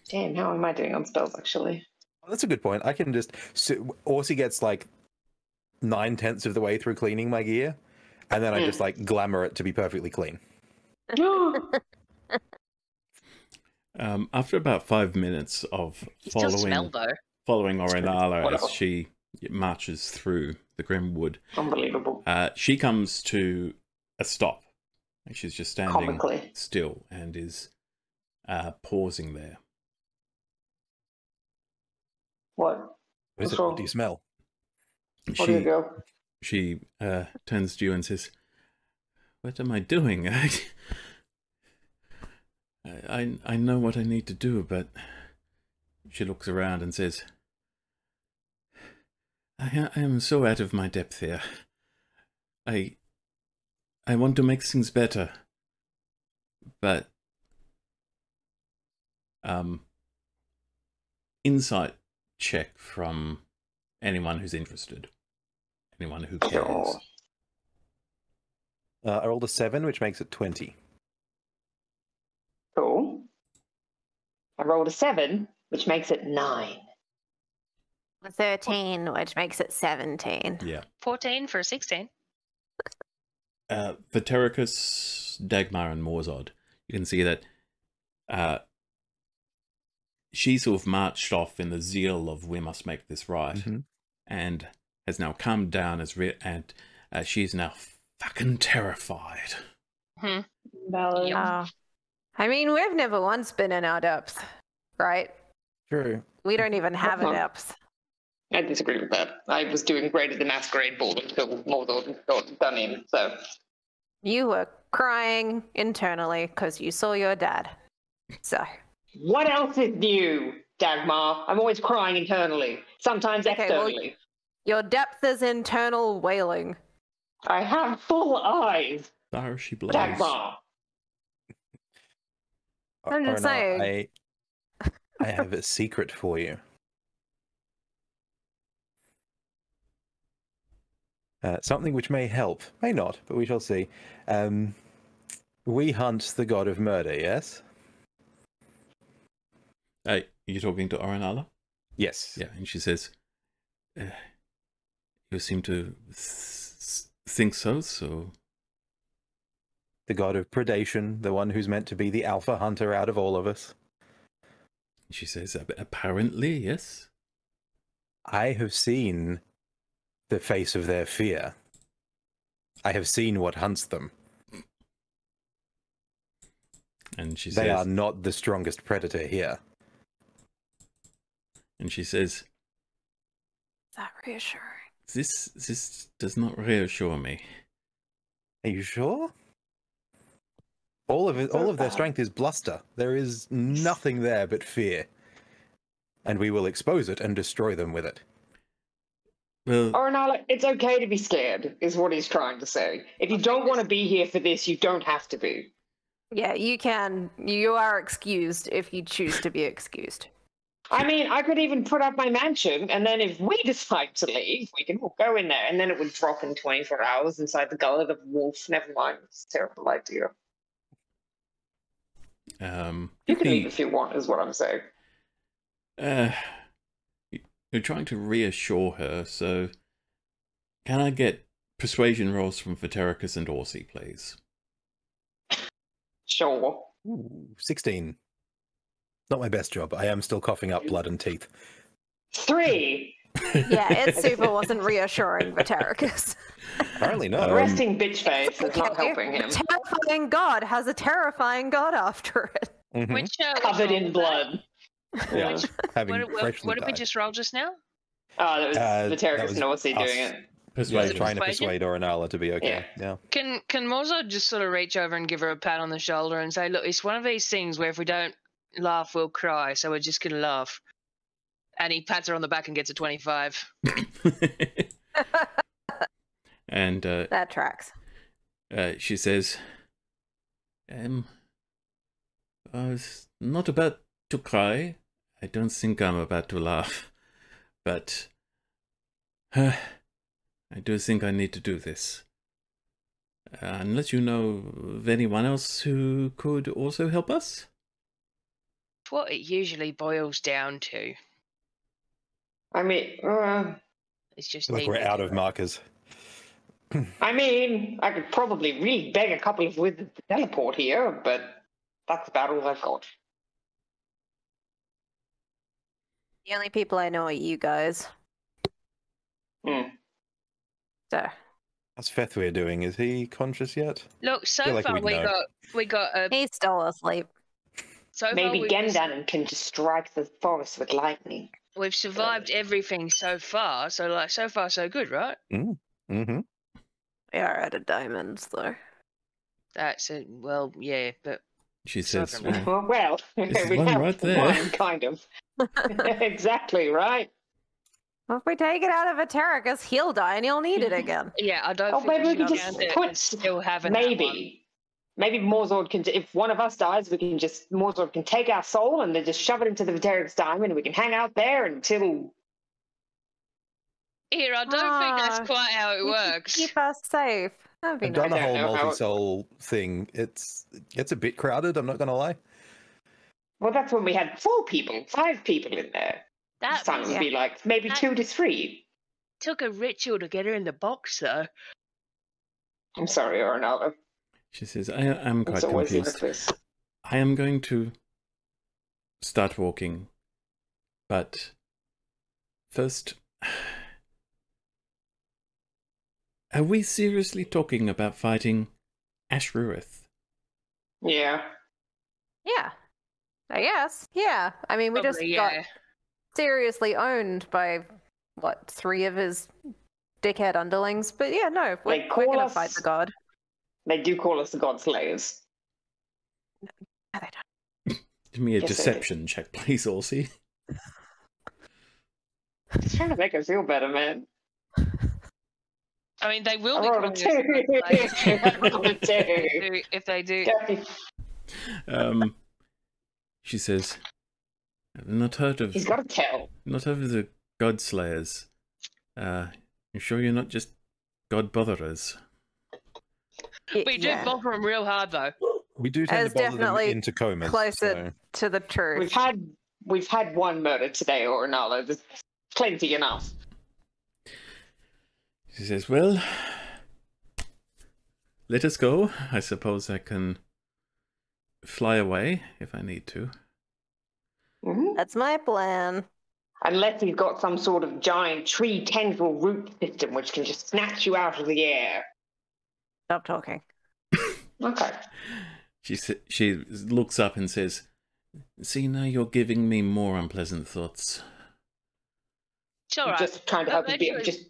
S5: Damn, how am I doing on spells actually?
S3: That's a good point. I can just... So, Aussie gets like 9/10 of the way through cleaning my gear, and then I just like glamour it to be perfectly clean.
S1: After about 5 minutes of
S2: You still smell
S1: following
S2: though.
S1: following Orinala
S5: What
S1: as
S5: else?
S1: she marches through the grim wood.
S5: Unbelievable.
S1: She comes to a stop. And she's just standing
S5: Comically.
S1: still and is pausing there.
S5: What?
S3: What is
S5: What's
S3: it?
S5: wrong?
S3: What do you smell?
S5: What do you go?
S1: She turns to you and says, "What am I doing? I know what I need to do, but..." She looks around and says, I am so out of my depth here. I want to make things better, but insight check from anyone who's interested, anyone who cares.
S5: Sure.
S3: I rolled a 7, which makes it 20.
S5: Cool. I rolled a 7, which makes it 9.
S4: 13, which makes it 17.
S1: Yeah.
S2: 14 for 16.
S1: Vatericus, Dagmar, and Morzod, you can see that she sort of marched off in the zeal of "we must make this right," and has now calmed down and she's now fucking terrified.
S5: Valid.
S4: Oh. I mean, we've never once been in our depths, right?
S3: True.
S4: We don't even have a
S5: Uh-huh.
S4: depth.
S5: I disagree with that. I was doing great at the masquerade ball until Mordor got done in, so.
S4: You were crying internally because you saw your dad. So.
S5: What else is new, Dagmar? I'm always crying internally, sometimes
S4: Okay, well,
S5: externally.
S4: your depth is internal wailing.
S5: I have full eyes,
S1: There she blows.
S5: Dagmar.
S4: I'm just saying.
S3: I have a secret for you. Something which may help, may not, but we shall see. We hunt the god of murder, yes?
S1: You're talking to Orinala?
S3: Yes.
S1: Yeah, and she says, "You seem to think so.
S3: The god of predation, the one who's meant to be the alpha hunter out of all of us.
S1: She says, "Apparently, yes."
S3: I have seen the face of their fear. I have seen what hunts them.
S1: And she
S3: They
S1: says,
S3: are not the strongest predator here.
S1: and she says,
S4: Is that reassuring?
S1: This does not reassure me.
S3: Are you sure? All of their strength is bluster. There is nothing there but fear. And we will expose it and destroy them with it.
S1: Well,
S5: Orinala, it's okay to be scared, is what he's trying to say. If you don't want to be here for this, you don't have to be.
S4: Yeah, you can. You are excused if you choose to be excused.
S5: I mean, I could even put up my mansion, and then if we decide to leave, we can all go in there, and then it would drop in 24 hours inside the gullet of a wolf. Never mind, it's a terrible idea. You can leave if you want, is what I'm saying.
S1: You're trying to reassure her, so can I get persuasion rolls from Vatericus and Orsi, please?
S5: Sure.
S3: Ooh, 16. Not my best job. I am still coughing up blood and teeth.
S5: 3.
S4: Yeah, it super wasn't reassuring, Vatericus.
S3: Apparently not.
S5: Resting bitch face is not helping him.
S4: A terrifying god has a terrifying god after it.
S3: Mhm.
S2: Which
S5: Covered
S2: roll
S5: in
S2: was
S5: blood.
S3: Yeah,
S2: Which-
S3: having
S2: What,
S3: freshly
S2: what did we
S3: died.
S2: just roll just now?
S5: Oh, that was
S3: that
S5: Vatericus
S3: was
S5: and Orsi
S3: us.
S5: doing it.
S3: Yeah,
S1: Persuasion.
S3: trying to
S2: Persuasion?
S3: persuade Orinala to be okay. Yeah.
S2: Can Mozo just sort of reach over and give her a pat on the shoulder and say, "Look, it's one of these things where if we don't laugh, we'll cry, so we're just gonna laugh." And he pats her on the back and gets a 25.
S1: And
S4: That tracks.
S1: she says, I was not about to cry. I don't think I'm about to laugh. But I do think I need to do this. Unless you know of anyone else who could also help us?
S2: It's what it usually boils down to.
S5: I mean,
S2: It's just
S3: Look, we're
S2: need to
S3: out
S2: do
S3: of
S2: it.
S3: markers.
S5: I could probably really beg a couple of wizards to teleport here, but that's about all I've got.
S4: The only people I know are you guys.
S5: Hmm.
S4: So,
S3: How's Fethwir doing? Is he conscious yet?
S2: Look, so
S3: Feel like
S2: far
S3: we'd
S2: we
S3: know.
S2: got a
S4: he's still asleep.
S2: so far
S5: Maybe Gendanen can just strike the forest with lightning.
S2: we've survived everything so far. So like so far so good, right?
S3: Mm-hmm.
S4: We are out of diamonds, though.
S2: That's it. Well, yeah, but
S1: She
S2: So
S1: says,
S2: can
S1: well,
S5: Well,
S1: This is
S5: we
S1: one
S5: have
S1: right there.
S5: one, kind of. Exactly, right?
S4: Well, if we take it out of Atericus, he'll die and he'll need it again.
S2: yeah, I don't
S5: Oh,
S2: think
S5: maybe we
S2: should
S5: can just
S2: count it
S5: put...
S2: as still having that one.
S5: Maybe Morzord can... If one of us dies, we can just... Morzord can take our soul and then just shove it into the Vateric's diamond and we can hang out there until...
S2: Here, I don't think that's quite how it
S4: You could
S2: works.
S4: keep us safe. That'd be
S3: I've done
S4: nice.
S3: the
S5: I
S3: whole
S5: don't know how it
S3: multi-soul thing. It gets a bit crowded, I'm not going to lie.
S5: Well, that's when we had 4 people, 5 people in there.
S2: That
S5: This time it
S2: was,
S5: would be like maybe
S2: that-
S5: 2 to 3.
S2: took a ritual to get her in the box, though.
S5: I'm sorry, Ornella.
S1: she says, I am quite
S5: It's always like
S1: confused.
S5: this.
S1: I am going to start walking, but first, are we seriously talking about fighting Ashruith?
S5: Yeah.
S4: Yeah. I guess. Yeah. I mean, we just
S2: Probably,
S4: got
S2: yeah.
S4: seriously owned by, 3 of his dickhead underlings? But yeah, no,
S5: They
S4: we're
S5: call
S4: going to
S5: us-
S4: fight the god.
S5: They do call us the God Slayers.
S4: No, they don't.
S1: Give me a
S5: Yes, it is.
S1: deception check, please, Orsi.
S5: It's trying to make us feel better, man.
S2: I mean, they will
S5: I
S2: be
S5: rolled a
S2: calling us
S5: 2. I rolled a 2.
S2: if they do.
S1: She says, I've not heard of
S5: He's got to tell.
S1: the God Slayers. You sure you're not just God Botherers?
S2: We do bother them real hard, though.
S3: We do tend
S4: It's
S3: to bother them
S4: definitely
S3: into comas.
S4: closer to the truth.
S5: We've had 1 murder today, Ornella. There's plenty enough.
S1: She says, well, let us go. I suppose I can fly away if I need to.
S5: Mhm.
S4: That's my plan.
S5: Unless he's got some sort of giant tree tendril root system which can just snatch you out of the air.
S4: Stop talking.
S5: Okay.
S1: She looks up and says, see, now you're giving me more unpleasant thoughts.
S2: It's all right.
S5: Just trying to help you be
S2: Eventually-
S5: just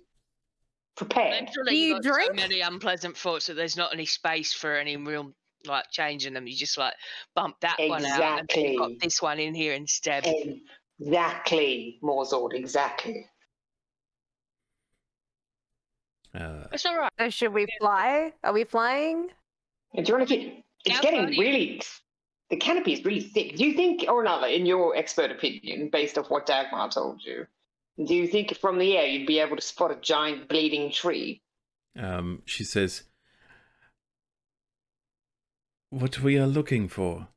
S5: prepared.
S2: Eventually,
S4: Do you
S2: you've got
S4: drink?
S2: so many unpleasant thoughts that there's not any space for any real like changing them. You just like bump that one out, and then you've got
S5: Exactly.
S2: this one in here instead.
S5: Exactly, Morzord, exactly.
S2: It's all right.
S4: So should we fly? Are we flying?
S5: And do you want to get... It's
S2: How
S5: getting
S2: far do you-
S5: really... The canopy is really thick. Do you think, Ornella, in your expert opinion, based off what Dagmar told you, do you think from the air you'd be able to spot a giant bleeding tree?
S1: She says, what we are looking for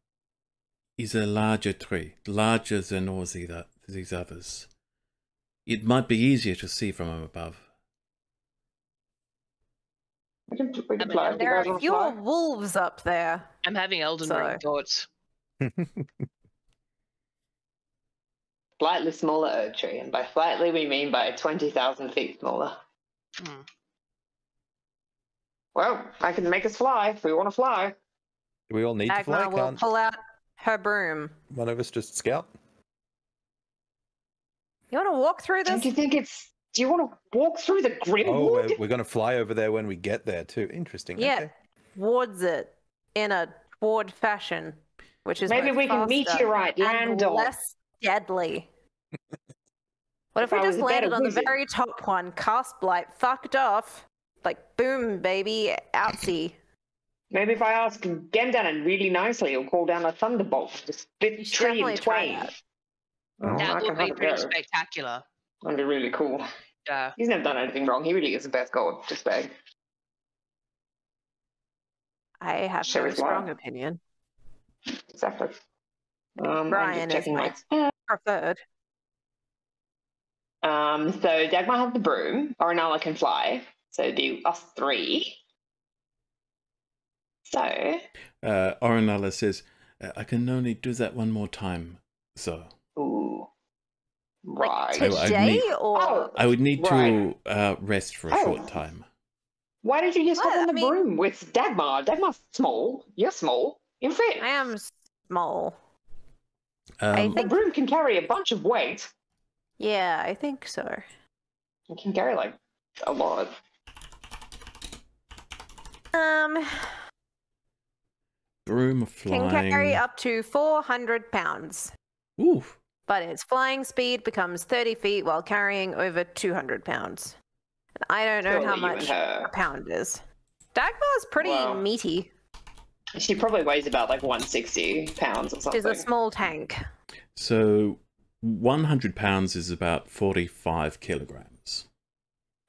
S1: is a larger tree, larger than all these others. It might be easier to see from above.
S5: We can
S2: I mean,
S5: fly. Do you
S4: There
S5: guys
S4: are
S5: wanna
S4: fewer
S5: fly?
S4: wolves up there.
S2: I'm having Elden Ring thoughts.
S5: Slightly smaller oak tree, and by slightly we mean by 20,000 feet smaller.
S2: Hmm.
S5: Well, I can make us fly if we want to fly.
S3: Do we all need to fly?
S4: Agma will
S3: Can't
S4: pull out her broom.
S3: one of us just scout?
S4: You want to walk through
S5: Don't
S4: this?
S5: you think it's... Do you want to walk through the
S3: Oh,
S5: Grimwood?
S3: we're going to fly over there when we get there too. Interesting.
S4: Yeah,
S3: Okay.
S4: towards it in a toward fashion, which is
S5: Maybe
S4: both
S5: we can meet
S4: faster
S5: you right,
S4: and
S5: land on.
S4: less deadly. What if
S5: If
S4: we
S5: I was
S4: just
S5: a better
S4: landed on the
S5: wizard.
S4: very top one, cast blight, fucked off, like boom, baby, outsy.
S5: Maybe if I ask Gendanen really nicely, he'll call down a thunderbolt to split
S4: You
S5: the
S4: should
S5: tree
S4: definitely
S5: in
S4: try
S5: twain.
S4: that.
S5: Oh, I
S2: That
S5: can
S2: would be
S5: have a
S2: pretty
S5: go.
S2: spectacular.
S5: That'd be really cool. He's never done anything wrong. He really is the best god. Just saying.
S4: I have
S5: Shall
S4: no
S5: we fly?
S4: strong opinion.
S5: Exactly. I'm
S4: Brian
S5: just
S4: is
S5: checking
S4: my
S5: my...
S4: preferred.
S5: So Dagmar has the broom. Ornella can fly. So do us 3. So...
S1: Ornella says, I can only do that one more time, so
S5: Ooh.
S4: Like
S5: Right.
S1: I
S4: today
S1: need-
S4: or
S5: Oh,
S1: I would need
S5: Right.
S1: to rest for a
S5: Oh.
S1: short time.
S5: Why did you just hop
S4: Well,
S5: on the
S4: I mean-
S5: broom with Dagmar? Dagmar's small. You're small. You're fit.
S4: I am small. I
S1: Um,
S5: The
S4: think.
S5: broom can carry a bunch of weight.
S4: Yeah, I think so.
S5: It can carry like a lot.
S1: broom
S4: Can
S1: flying.
S4: carry up to 400 pounds.
S1: Ooh.
S4: But its flying speed becomes 30 feet while carrying over 200 pounds. And I don't know how
S5: Surely you and
S4: much
S5: her.
S4: a pound is. Dagmar's pretty
S5: Wow.
S4: meaty.
S5: She probably weighs about like 160 pounds or something.
S4: She's a small tank.
S1: So 100 pounds is about 45 kilograms.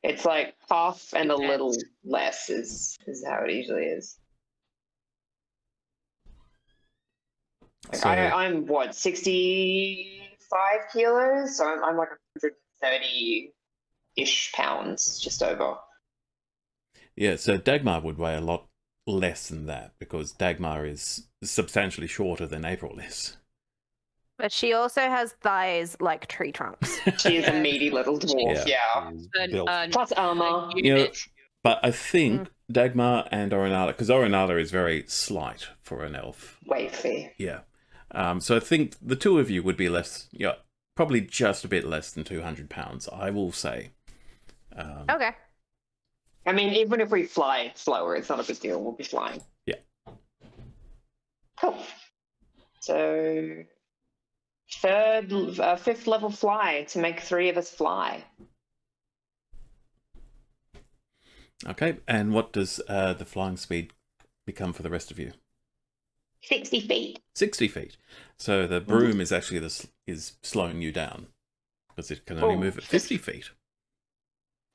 S5: It's like half and a
S2: Depends.
S5: little less is how it usually is. Like
S1: So-
S5: I'm what, 65 kilos? So I'm like 130-ish pounds, just over.
S1: Yeah, so Dagmar would weigh a lot less than that because Dagmar is substantially shorter than April is.
S4: But she also has thighs like tree trunks.
S5: She is a meaty little dwarf, yeah.
S3: Is
S2: An-
S3: built.
S2: an-
S5: Plus armor.
S2: a
S1: You know,
S2: unit.
S1: But I think Dagmar and Orinala, because Orinala is very slight for an elf.
S5: Wavy.
S1: Yeah. So I think the two of you would be less, yeah, probably just a bit less than 200 pounds, I will say.
S4: Okay.
S5: I mean, even if we fly slower, it's not a big deal. We'll be flying.
S1: Yeah.
S5: Cool. So, fifth level fly to make 3 of us fly.
S1: Okay, and what does the flying speed become for the rest of you?
S5: 60 feet.
S1: 60 feet. So the broom is actually is slowing you down because it can only
S5: Oh.
S1: move at 50 feet.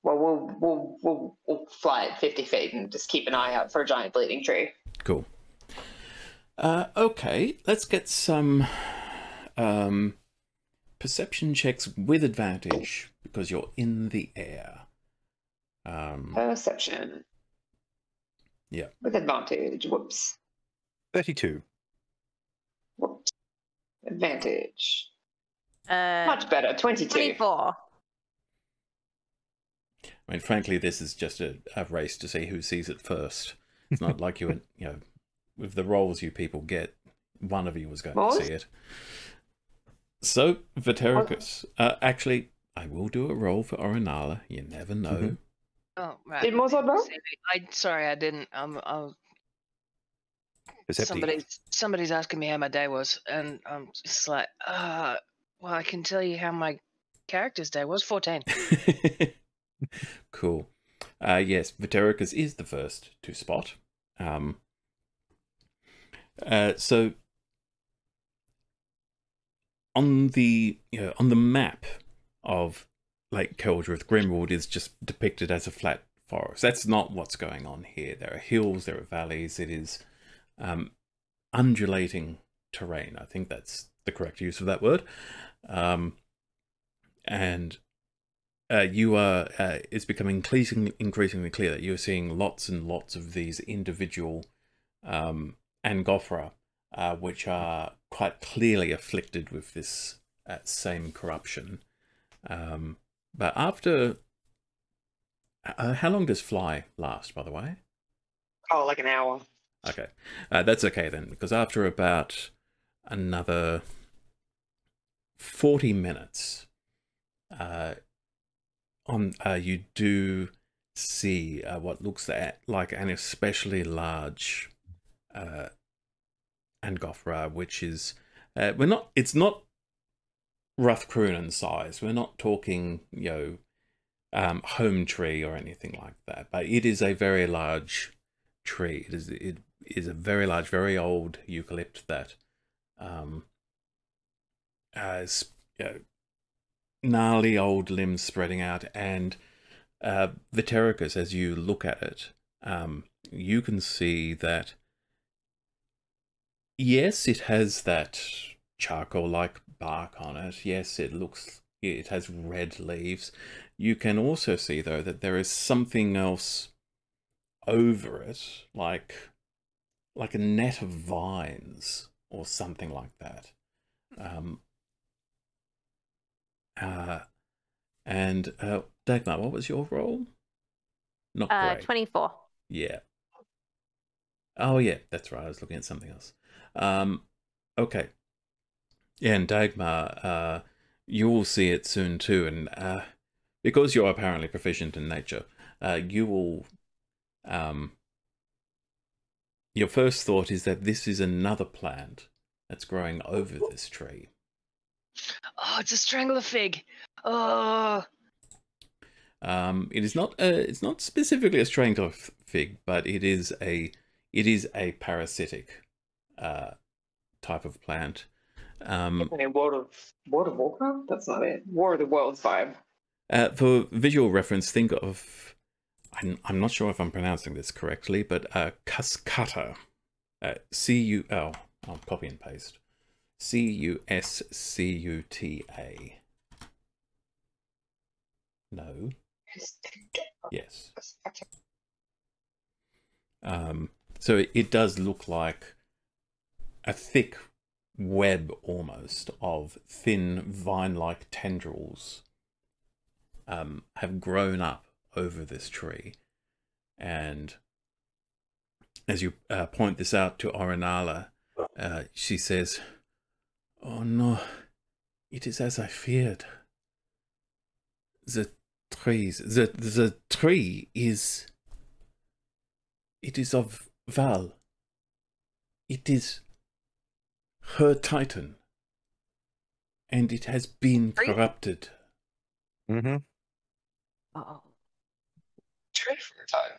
S5: Well, we'll fly at 50 feet and just keep an eye out for a giant bleeding tree.
S1: Cool. Okay, let's get some perception checks with advantage because you're in the air.
S5: Perception.
S1: Yeah.
S5: With advantage. Whoops.
S3: 32.
S5: Whoops. Advantage.
S4: Uh,
S5: Much better. 22.
S4: 24.
S1: I mean, frankly, this is just a race to see who sees it first. It's not like you know, with the rolls you people get, one of you was going
S5: What?
S1: to see it. So, Vatericus. Actually, I will do a roll for Orinala. You never know.
S2: Oh, right.
S5: Did Mozart roll?
S2: Sorry, I didn't.
S3: Perceptive.
S2: Somebody's asking me how my day was, and I'm just like, well, I can tell you how my character's day was. 14.
S1: Cool. Yes, Vatericus is the first to spot. So on the map of Lake Keldrith, Grimwood is just depicted as a flat forest. That's not what's going on here. There are hills, there are valleys. It is undulating terrain. I think that's the correct use of that word. And you are it's becoming increasingly clear that you're seeing lots and lots of these individual Angophora, which are quite clearly afflicted with this same corruption. But after how long does fly last, by the way?
S5: Oh, like an hour.
S1: Okay, that's okay then, because after about another 40 minutes, you do see what looks like an especially large Angophora, which is it's not Ruthcrunan size. We're not talking, home tree or anything like that, but it is a very large tree. It is a very large, very old eucalypt that has gnarly old limbs spreading out, and Vatericus, as you look at it, you can see that yes, it has that charcoal-like bark on it. Yes, it has red leaves. You can also see, though, that there is something else over it, like a net of vines or something like that. And Dagmar, what was your role? Not great.
S4: 24.
S1: Yeah. Oh, yeah, that's right. I was looking at something else. Okay. Yeah, and Dagmar, you will see it soon too, and because you're apparently proficient in nature, you will. Your first thought is that this is another plant that's growing over this tree.
S2: Oh, it's a strangler fig. Oh.
S1: It is not. It's not specifically a strangler fig, but it is a parasitic type of plant.
S5: World of Warcraft? That's not it. War of the Worlds vibe.
S1: For visual reference, think of. I'm not sure if I'm pronouncing this correctly, but Cuscuta. I'll copy and paste. Cuscuta. No. Yes. So it does look like a thick web almost of thin vine-like tendrils have grown up over this tree. And as you point this out to Orinala, she says, "Oh no, it is as I feared. The tree is... It is of Val. It is her titan. And it has been corrupted."
S3: Mm-hmm.
S4: Oh.
S5: True for a time.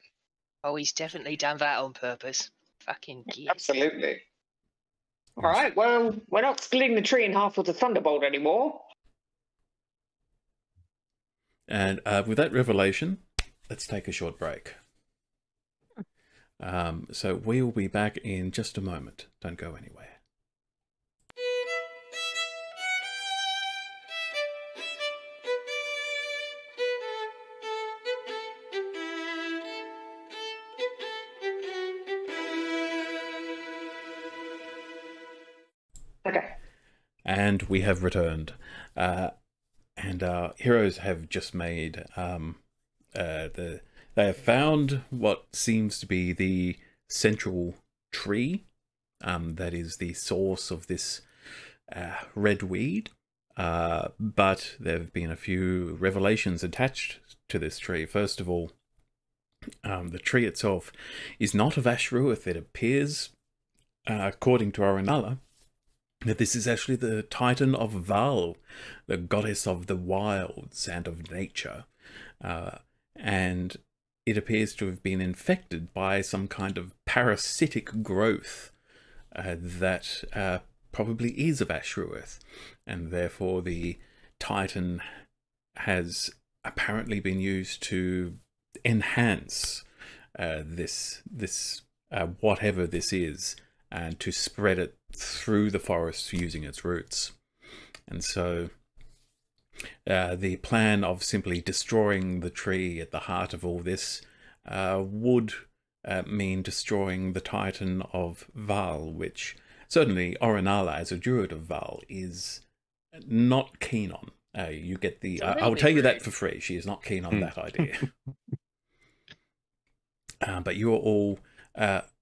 S2: Oh, he's definitely done that on purpose. Fucking git.
S5: Absolutely. All right, well, we're not splitting the tree in half with a thunderbolt anymore.
S1: And with that revelation, let's take a short break. So we will be back in just a moment. Don't go anywhere.
S5: Okay.
S1: And we have returned. And our heroes have just made they have found what seems to be the central tree that is the source of this red weed. But there have been a few revelations attached to this tree. First of all, the tree itself is not of Ashruith. It appears, according to Aranala, that this is actually the Titan of Val, the goddess of the wilds and of nature. And it appears to have been infected by some kind of parasitic growth that probably is of Ashruith. And therefore the Titan has apparently been used to enhance this whatever this is, and to spread it through the forest using its roots. And so the plan of simply destroying the tree at the heart of all this would mean destroying the Titan of Val, which certainly Orinala, as a druid of Val, is not keen on. You get the... I will tell you that for free. She is not keen on that idea. But you are all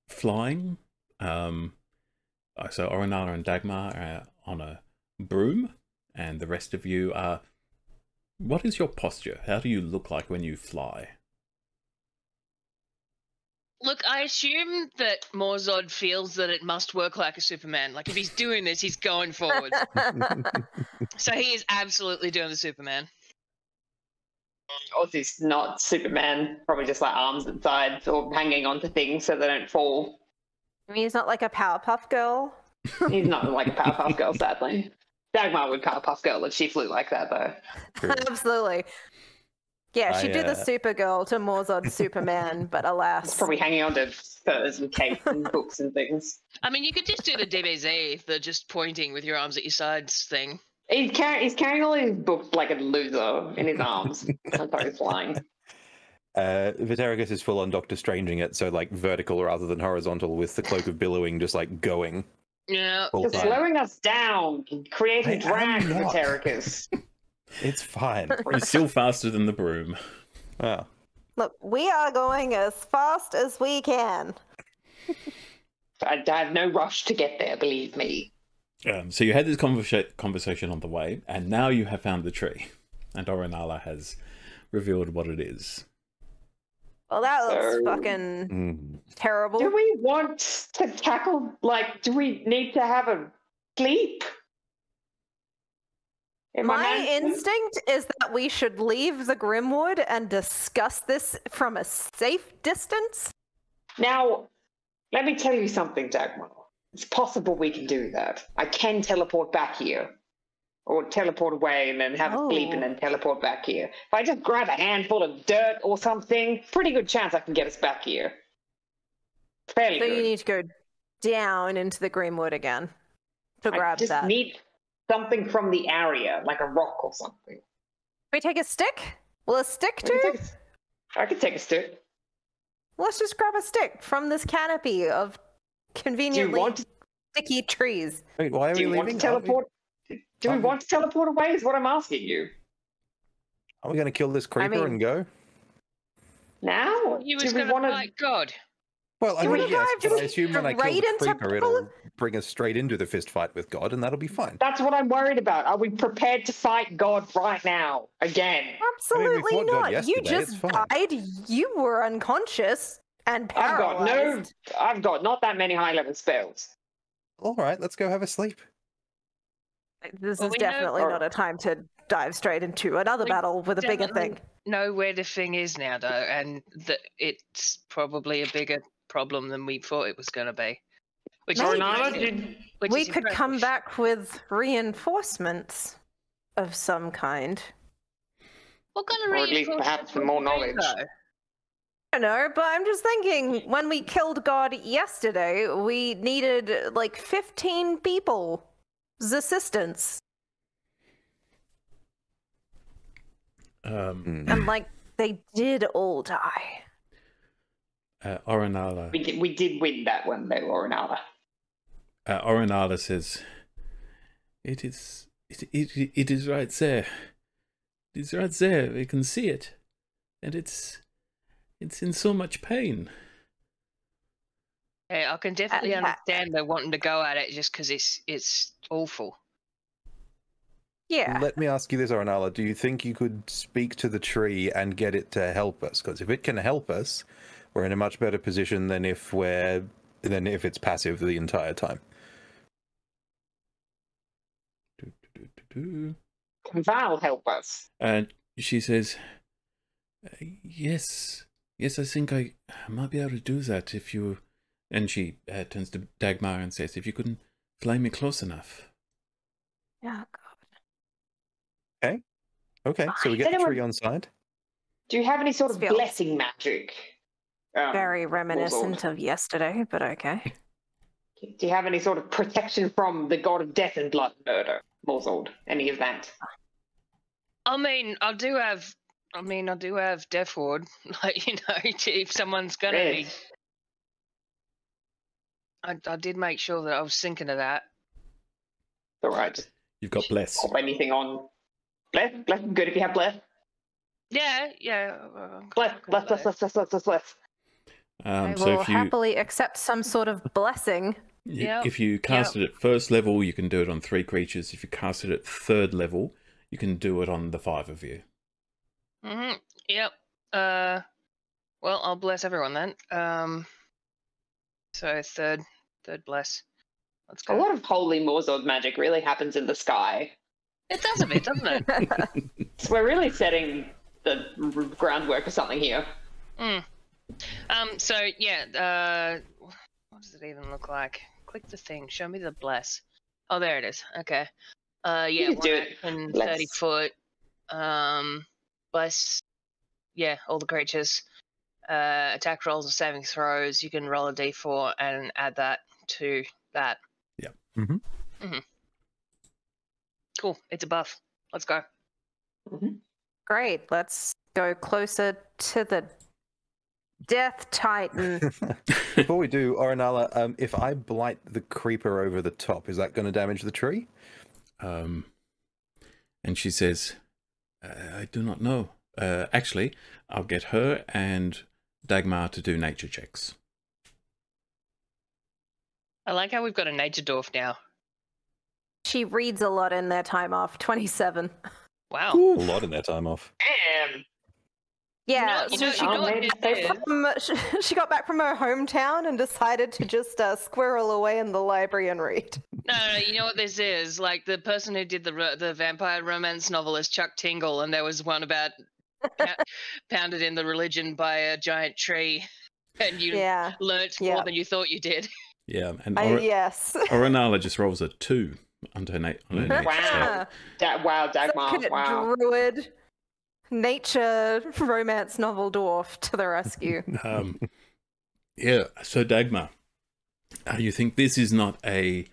S1: flying. So Orinala and Dagmar are on a broom, and the rest of you are... What is your posture? How do you look like when you fly?
S2: Look, I assume that Morzod feels that it must work like a Superman. Like, if he's doing this, he's going forward. So he is absolutely doing the Superman.
S5: Ozzy's not Superman, probably just like arms and sides or hanging onto things so they don't fall.
S4: I mean, he's not like a Powerpuff Girl.
S5: He's not like a Powerpuff Girl, sadly. Dagmar would Powerpuff Girl if she flew like that, though.
S4: Absolutely. Yeah, she did the
S3: I,
S4: Supergirl to Morzod's Superman, but
S5: It's
S4: alas.
S5: probably hanging onto furs and capes and books and things.
S2: I mean, you could just do the DBZ, the just pointing with your arms at your sides thing.
S5: He's carrying all his books like a loser in his arms. That's how he's flying.
S3: Vitericus is full on Doctor Stranging it, so like vertical rather than horizontal, with the cloak of billowing just like going.
S2: Yeah.
S3: Full
S5: You're
S3: time.
S5: slowing us down, creating
S3: I am
S5: drag,
S3: not.
S5: Vitericus.
S3: It's fine.
S1: You're still faster than the broom.
S3: Oh.
S4: Look, we are going as fast as we can.
S5: I have no rush to get there, believe me.
S1: So you had this conversation on the way, and now you have found the tree, and Orinala has revealed what it is.
S4: Well, that looks
S5: So-
S4: fucking terrible.
S5: Do we want to tackle, like, do we need to have a sleep?
S4: My instinct is that we should leave the Grimwood and discuss this from a safe distance.
S5: Now, let me tell you something, Dagmar. It's possible we can do that. I can teleport back here. Or teleport away and then have a sleep and then teleport back here. If I just grab a handful of dirt or something, pretty good chance I can get us back here. Fairly
S4: So
S5: good.
S4: you need to go down into the Grimwood again to
S5: I
S4: grab
S5: just
S4: that.
S5: need something from the area, like a rock or something.
S4: Can we take a stick? Will a stick
S5: I can
S4: do?
S5: take I can take a stick.
S4: Let's just grab a stick from this canopy of conveniently
S5: want to-
S4: sticky trees.
S3: Wait, why are
S5: Do
S3: we
S5: you want to
S3: leaving?
S5: teleport? Do we
S3: Aren't
S5: want to teleport away? Is what I'm asking you.
S3: Are we going to kill this creeper
S4: mean-
S3: and go?
S5: Now?
S2: You
S5: Do
S2: was
S5: we
S2: going to
S5: want to?
S2: fight God.
S3: Well, I
S4: Do
S3: mean,
S4: we
S3: yes,
S4: have
S3: but I assume when I kill
S4: straight
S3: the
S4: into
S3: creeper,
S4: people?
S3: it'll bring us straight into the fist fight with God, and that'll be fine.
S5: That's what I'm worried about. Are we prepared to fight God right now again?
S4: Absolutely
S3: fought God
S4: not. You
S3: yesterday, it's
S4: just
S3: fine.
S4: died. You were unconscious and paralyzed.
S5: I've got not that many high level spells.
S3: All right, let's go have a sleep.
S4: This
S2: Well,
S4: is
S2: we know-
S4: definitely not a time to dive straight into another
S2: We
S4: battle with a bigger
S2: definitely
S4: thing.
S2: know where the thing is now, though, and that it's probably a bigger problem than we thought it was going to be. Which is
S4: Maybe.
S2: impressive, which
S4: We
S2: is
S4: could come
S2: impressive.
S4: back with reinforcements of some kind.
S2: What kind of
S5: Or at least perhaps some more knowledge.
S2: though?
S4: I don't know, but I'm just thinking when we killed God yesterday, we needed like 15 people's assistance. And like they did all die.
S1: Orinala
S5: We did win that one, though, or another.
S1: Orinala says, it is right there. It is right there. We can see it. And it's in so much pain.
S2: Yeah, I can definitely
S4: Yeah.
S2: understand they're wanting to go at it just because it's awful.
S4: Yeah.
S3: Let me ask you this, Orinala. Do you think you could speak to the tree and get it to help us? Because if it can help us, we're in a much better position than if it's passive the entire time.
S5: Can Val help us?
S1: And she says, yes, I think I might be able to do that if you... And she turns to Dagmar and says, if you couldn't fly me close enough.
S4: Oh, God.
S3: Okay, so we get the tree on side.
S5: Do you have any sort of
S4: Feels-
S5: blessing magic?
S4: Very
S5: Morzord?
S4: reminiscent of yesterday, but okay.
S5: Do you have any sort of protection from the god of death and blood murder, Morzord? Any of that?
S2: I mean, I do have Death Ward. Like, if someone's gonna
S5: Really?
S2: be, I did make sure that I was thinking of that.
S5: All right.
S1: You've got bless.
S5: Pop anything on. Bless? Bless? Good if you have bless.
S2: Yeah.
S5: Bless.
S4: I
S1: So
S4: will
S1: if you
S4: happily accept some sort of blessing.
S2: Yep,
S1: if you cast it at first level, you can do it on 3 creatures. If you cast it at 3rd level, you can do it on the 5 of you.
S2: Yep. Well, I'll bless everyone then. So third bless. Let's
S5: A
S2: go.
S5: lot of holy Morzord magic really happens in the sky.
S2: It does a bit, doesn't it?
S5: So we're really setting the groundwork for something here.
S2: So yeah. What does it even look like? Click the thing. Show me the bless. Oh, there it is. Okay. Yeah.
S5: You can do it.
S2: 130
S5: Bless.
S2: foot. Bless. Yeah, all the creatures. Attack rolls and saving throws. You can roll a d4 and add that to that.
S1: Yeah.
S2: Cool. It's a buff. Let's go.
S4: Great. Let's go closer to the Death Titan.
S3: Before we do, Orinala, if I blight the creeper over the top, is that going to damage the tree?
S1: And she says, I do not know. actually, I'll get her and Dagmar to do nature checks.
S2: I like how we've got a nature dwarf now.
S4: She reads a lot in their time off. 27.
S2: Wow.
S3: A lot in their time off.
S5: Damn.
S4: Yeah,
S2: You
S4: so
S2: know,
S4: she
S2: you know what
S5: maybe
S2: this
S5: they-
S2: is?
S4: she got back from her hometown and decided to just squirrel away in the library and read.
S2: No, you know what this is? Like the person who did the vampire romance novel is Chuck Tingle, and there was one about pounded in the religion by a giant tree, and you
S4: Yeah.
S2: learnt
S4: Yeah.
S2: more than you thought you did.
S1: Yeah, and
S4: Yes.
S1: Orinala just rolls a 2 on her nature check.
S5: Wow. Wow, Dagmar.
S4: Circuit
S5: Wow.
S4: druid, nature romance novel dwarf to the rescue.
S1: Yeah, so Dagmar, you think this is not a...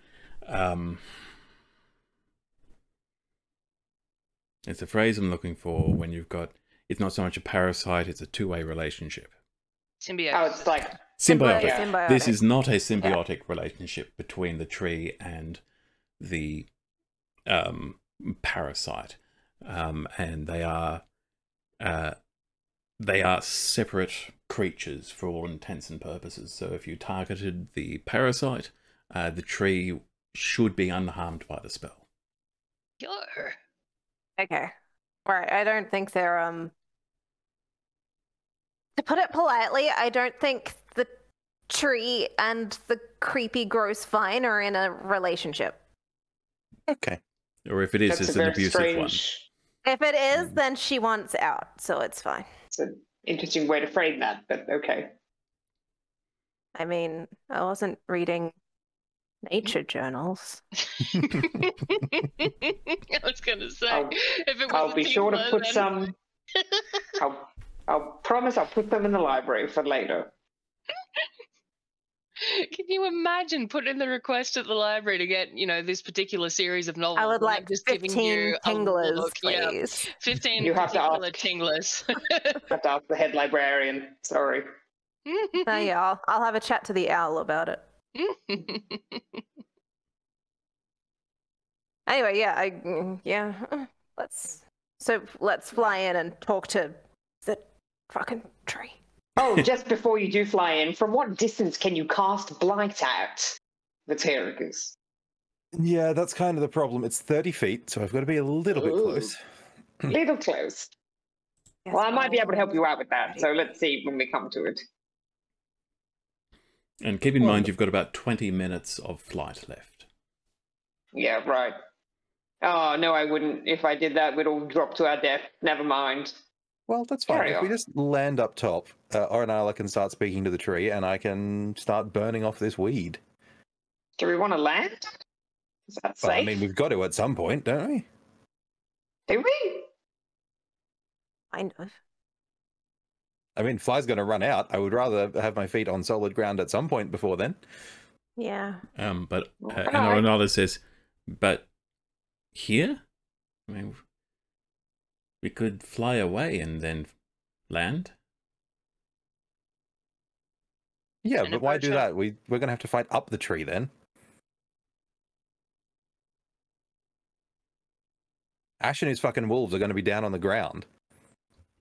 S1: it's a phrase I'm looking for when you've got... It's not so much a parasite, it's a two-way relationship.
S2: Symbiote.
S5: Oh, it's like
S1: Symbiotic.
S5: Yeah.
S4: Symbiotic.
S1: This is not a symbiotic relationship between the tree and the parasite, and they are separate creatures for all intents and purposes. So if you targeted the parasite, the tree should be unharmed by the spell.
S2: Yo.
S4: Okay. Right. I don't think they're to put it politely, I don't think the tree and the creepy gross vine are in a relationship.
S3: Okay.
S1: Or if it is,
S5: that's a
S1: it's an
S5: very
S1: abusive
S5: strange.
S4: If it is, then she wants out, so it's fine.
S5: It's an interesting way to frame that, but okay.
S4: I mean, I wasn't reading nature journals.
S2: I was going to say,
S5: I'll-
S2: if it was
S5: I'll
S2: a
S5: be sure to
S2: Tingler,
S5: put
S2: then-
S5: some. I'll promise I'll put them in the library for later.
S2: Can you imagine putting in the request at the library to get, this particular series of novels?
S4: I would
S2: and them
S4: like
S2: just
S4: 15
S2: giving you a
S4: tinglers,
S2: look. Yeah,
S4: please.
S2: 15
S5: You have to
S2: particular
S5: ask.
S2: tinglers.
S5: Have to ask the head librarian. Sorry.
S4: Oh, yeah, I'll have a chat to the owl about it. Anyway, let's fly in and talk to the fucking tree.
S5: Oh, just before you do fly in, from what distance can you cast Blight out, Vatericus?
S3: Yeah, that's kind of the problem. It's 30 feet, so I've got to be a little bit
S5: Ooh.
S3: close.
S5: Little close. Well, I might be able to help you out with that, so let's see when we come to it.
S1: And keep in mind, you've got about 20 minutes of flight left.
S5: Yeah, right. Oh, no, I wouldn't. If I did that, we'd all drop to our death. Never mind.
S3: Well, that's fine.
S5: Carry
S3: If we
S5: on.
S3: just land up top, Orinala can start speaking to the tree, and I can start burning off this weed.
S5: Do we want to land? Is that safe?
S3: Well, I mean, we've got to at some point, don't we?
S5: Do we?
S4: Kind of.
S3: I mean, Fly's going to run out. I would rather have my feet on solid ground at some point before then.
S4: Yeah.
S1: But
S5: Alright.
S1: and Orinala says, but here? I mean, we could fly away and then land.
S3: Yeah,
S2: And
S3: but why do
S2: approach
S3: that? We're going to have to fight up the tree then. Ash and his fucking wolves are going to be down on the ground.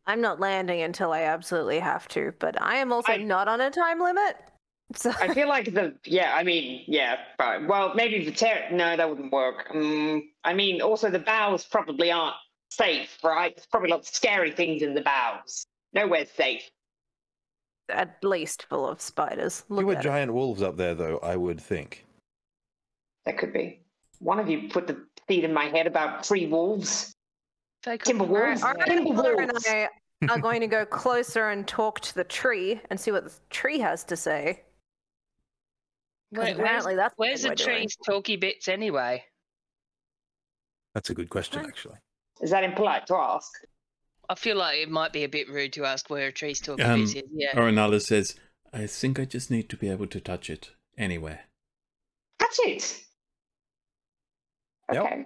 S4: I'm not landing until I absolutely have to, but I am also
S5: I-
S4: not on a time limit. So
S5: I feel like fine. Well, maybe no, that wouldn't work. I mean, also the bows probably aren't safe, right? There's probably lots of scary things in the bows. Nowhere's safe.
S4: at least full of spiders. Look
S3: Fewer
S4: at it.
S3: giant wolves up there, though, I would think.
S5: That could be. One of you put the seed in my head about free wolves. Timber wolves.
S4: All right,
S5: Timber
S4: Mother and
S5: wolves.
S4: I are going to go closer and talk to the tree and see what the tree has to say. 'Cause apparently that's what
S2: Where's the
S4: we're doing.
S2: tree's talky bits anyway?
S3: That's a good question, actually.
S5: Is that impolite to ask?
S2: I feel like it might be a bit rude to ask where a tree's talky
S1: Um,
S2: bits is. Yeah.
S1: Orinala says, I think I just need to be able to touch it anywhere.
S5: Touch it.
S3: Yep.
S5: Okay.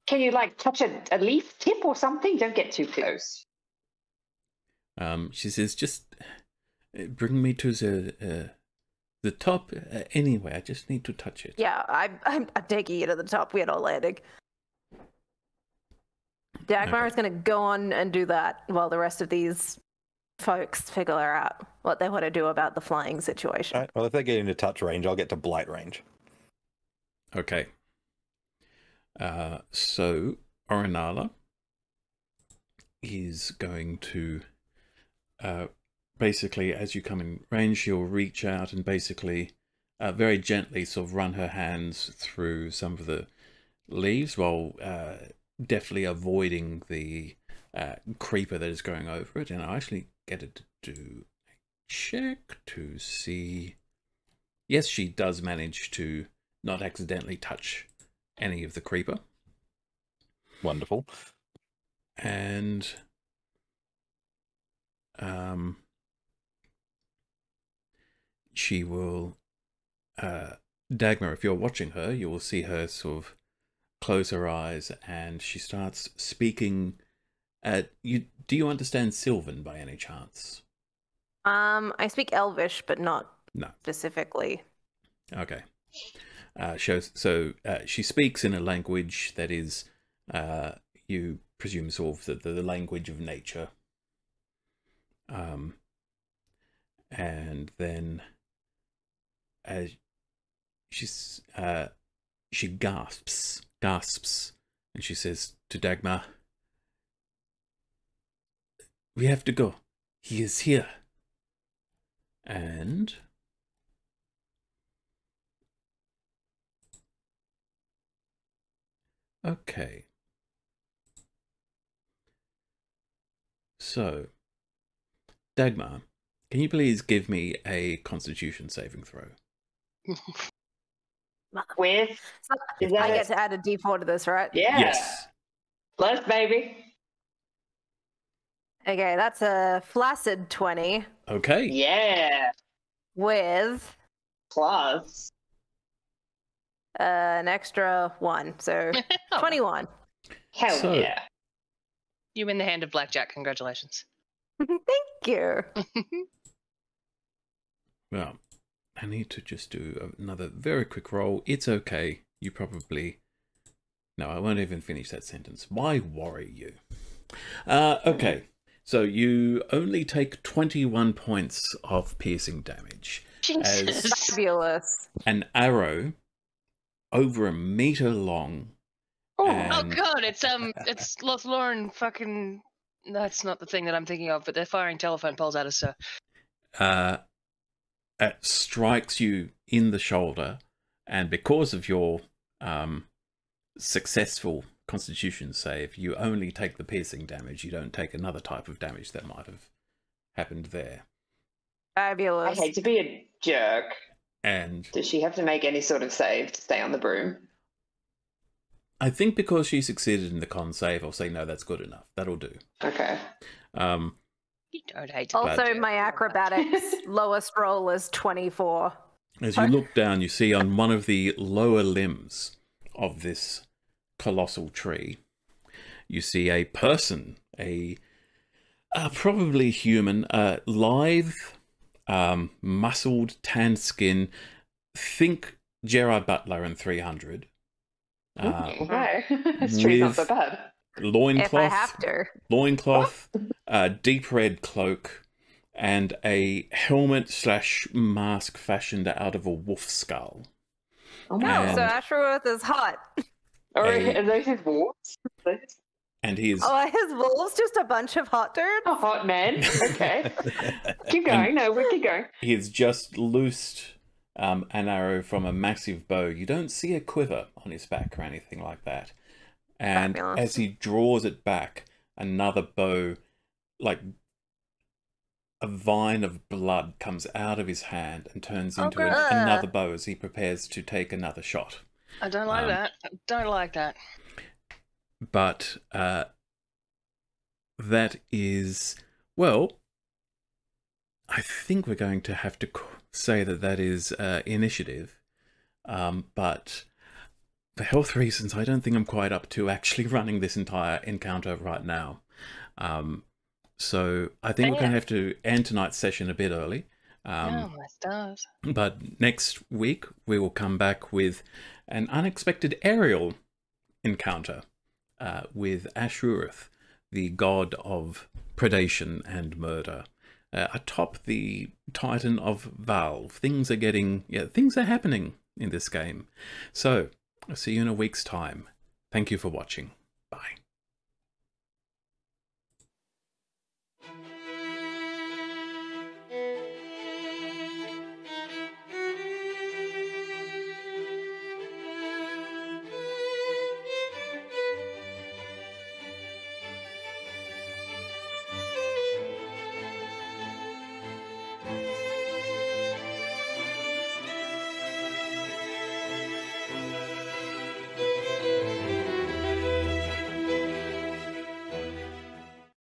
S5: Can you touch a leaf tip or something? Don't get too close.
S1: She says, just bring me to the top anywhere. I just need to touch it.
S4: Yeah, I'm taking you to the top. We're not landing. Dagmar
S1: Okay.
S4: is going to go on and do that while the rest of these folks figure out what they want to do about the flying situation.
S3: All right. Well, if they get into touch range, I'll get to blight range.
S1: Okay. So Orinala is going to basically, as you come in range, she'll reach out and basically very gently sort of run her hands through some of the leaves while definitely avoiding the creeper that is going over it. And I'll actually get it to do a check to see. Yes, she does manage to not accidentally touch any of the creeper.
S3: Wonderful.
S1: And she will Dagmar, if you're watching her, you will see her sort of close her eyes, and she starts speaking do you understand Sylvan by any chance?
S4: I speak Elvish, but not
S1: No.
S4: specifically.
S1: Okay. She speaks in a language that is, you presume, sort of the language of nature. And then she gasps, and she says to Dagmar, "We have to go. He is here." And okay. So, Dagmar, can you please give me a Constitution saving throw?
S5: With
S4: So
S5: is
S4: I
S5: that
S4: get to add a D4 to this, right?
S5: yeah.
S1: Yes.
S5: Plus, baby.
S4: Okay, that's a flaccid 20
S1: Okay.
S5: Yeah.
S4: with
S5: Plus.
S4: an extra 1, so 21.
S5: Hell
S1: So-
S5: yeah.
S2: You win the hand of blackjack. Congratulations.
S4: Thank you.
S1: Well, I need to just do another very quick roll. It's okay. You probably... No, I won't even finish that sentence. Why worry you? Okay. So you only take 21 points of piercing damage.
S2: Jesus.
S4: Fabulous.
S1: An arrow over 1 meter long.
S5: Oh,
S2: Oh
S1: and
S2: god, it's Lothlorn fucking. That's not the thing that I'm thinking of, but they're firing telephone poles at us, so.
S1: It strikes you in the shoulder, and because of your successful Constitution save, you only take the piercing damage. You don't take another type of damage that might have happened there.
S5: I
S4: Fabulous.
S5: hate to be a jerk.
S1: And
S5: Does she have to make any sort of save to stay on the broom?
S1: I think because she succeeded in the con save, I'll say no, that's good enough. That'll do.
S5: Okay.
S2: You don't hate to be a
S4: Also,
S2: jerk.
S4: my acrobatics lowest roll is 24.
S1: As you look down, you see on one of the lower limbs of this colossal tree, you see a person, probably human, lithe, muscled, tanned skin. Think Gerard Butler in 300.
S5: Okay. This tree's not so
S1: with-
S5: bad.
S1: Loincloth.
S4: If I have to.
S1: Loincloth, deep red cloak, and a helmet/mask fashioned out of a wolf skull.
S5: Oh my
S1: And-
S4: So Ashworth is hot.
S5: Are
S1: a-
S5: those his wolves?
S1: And he is
S4: Oh, his wolves just a bunch of hot dudes?
S5: Oh, hot man. Okay. Keep going. No, we keep going.
S1: he has just loosed an arrow from a massive bow. You don't see a quiver on his back or anything like that. And
S4: Fabulous.
S1: as he draws it back, another bow, like a vine of blood, comes out of his hand and turns into
S4: gross.
S1: another bow as he prepares to take another shot.
S2: I don't like that. I don't like that.
S1: But that is, well, I think we're going to have to say that is initiative. But for health reasons, I don't think I'm quite up to actually running this entire encounter right now. So I think we're going to have to end tonight's session a bit early.
S2: Oh, my stars.
S1: But next week, we will come back with an unexpected aerial encounter. with Ashurith, the god of predation and murder, atop the Titan of Valve. Things are happening in this game. So I'll see you in a week's time. Thank you for watching. Bye.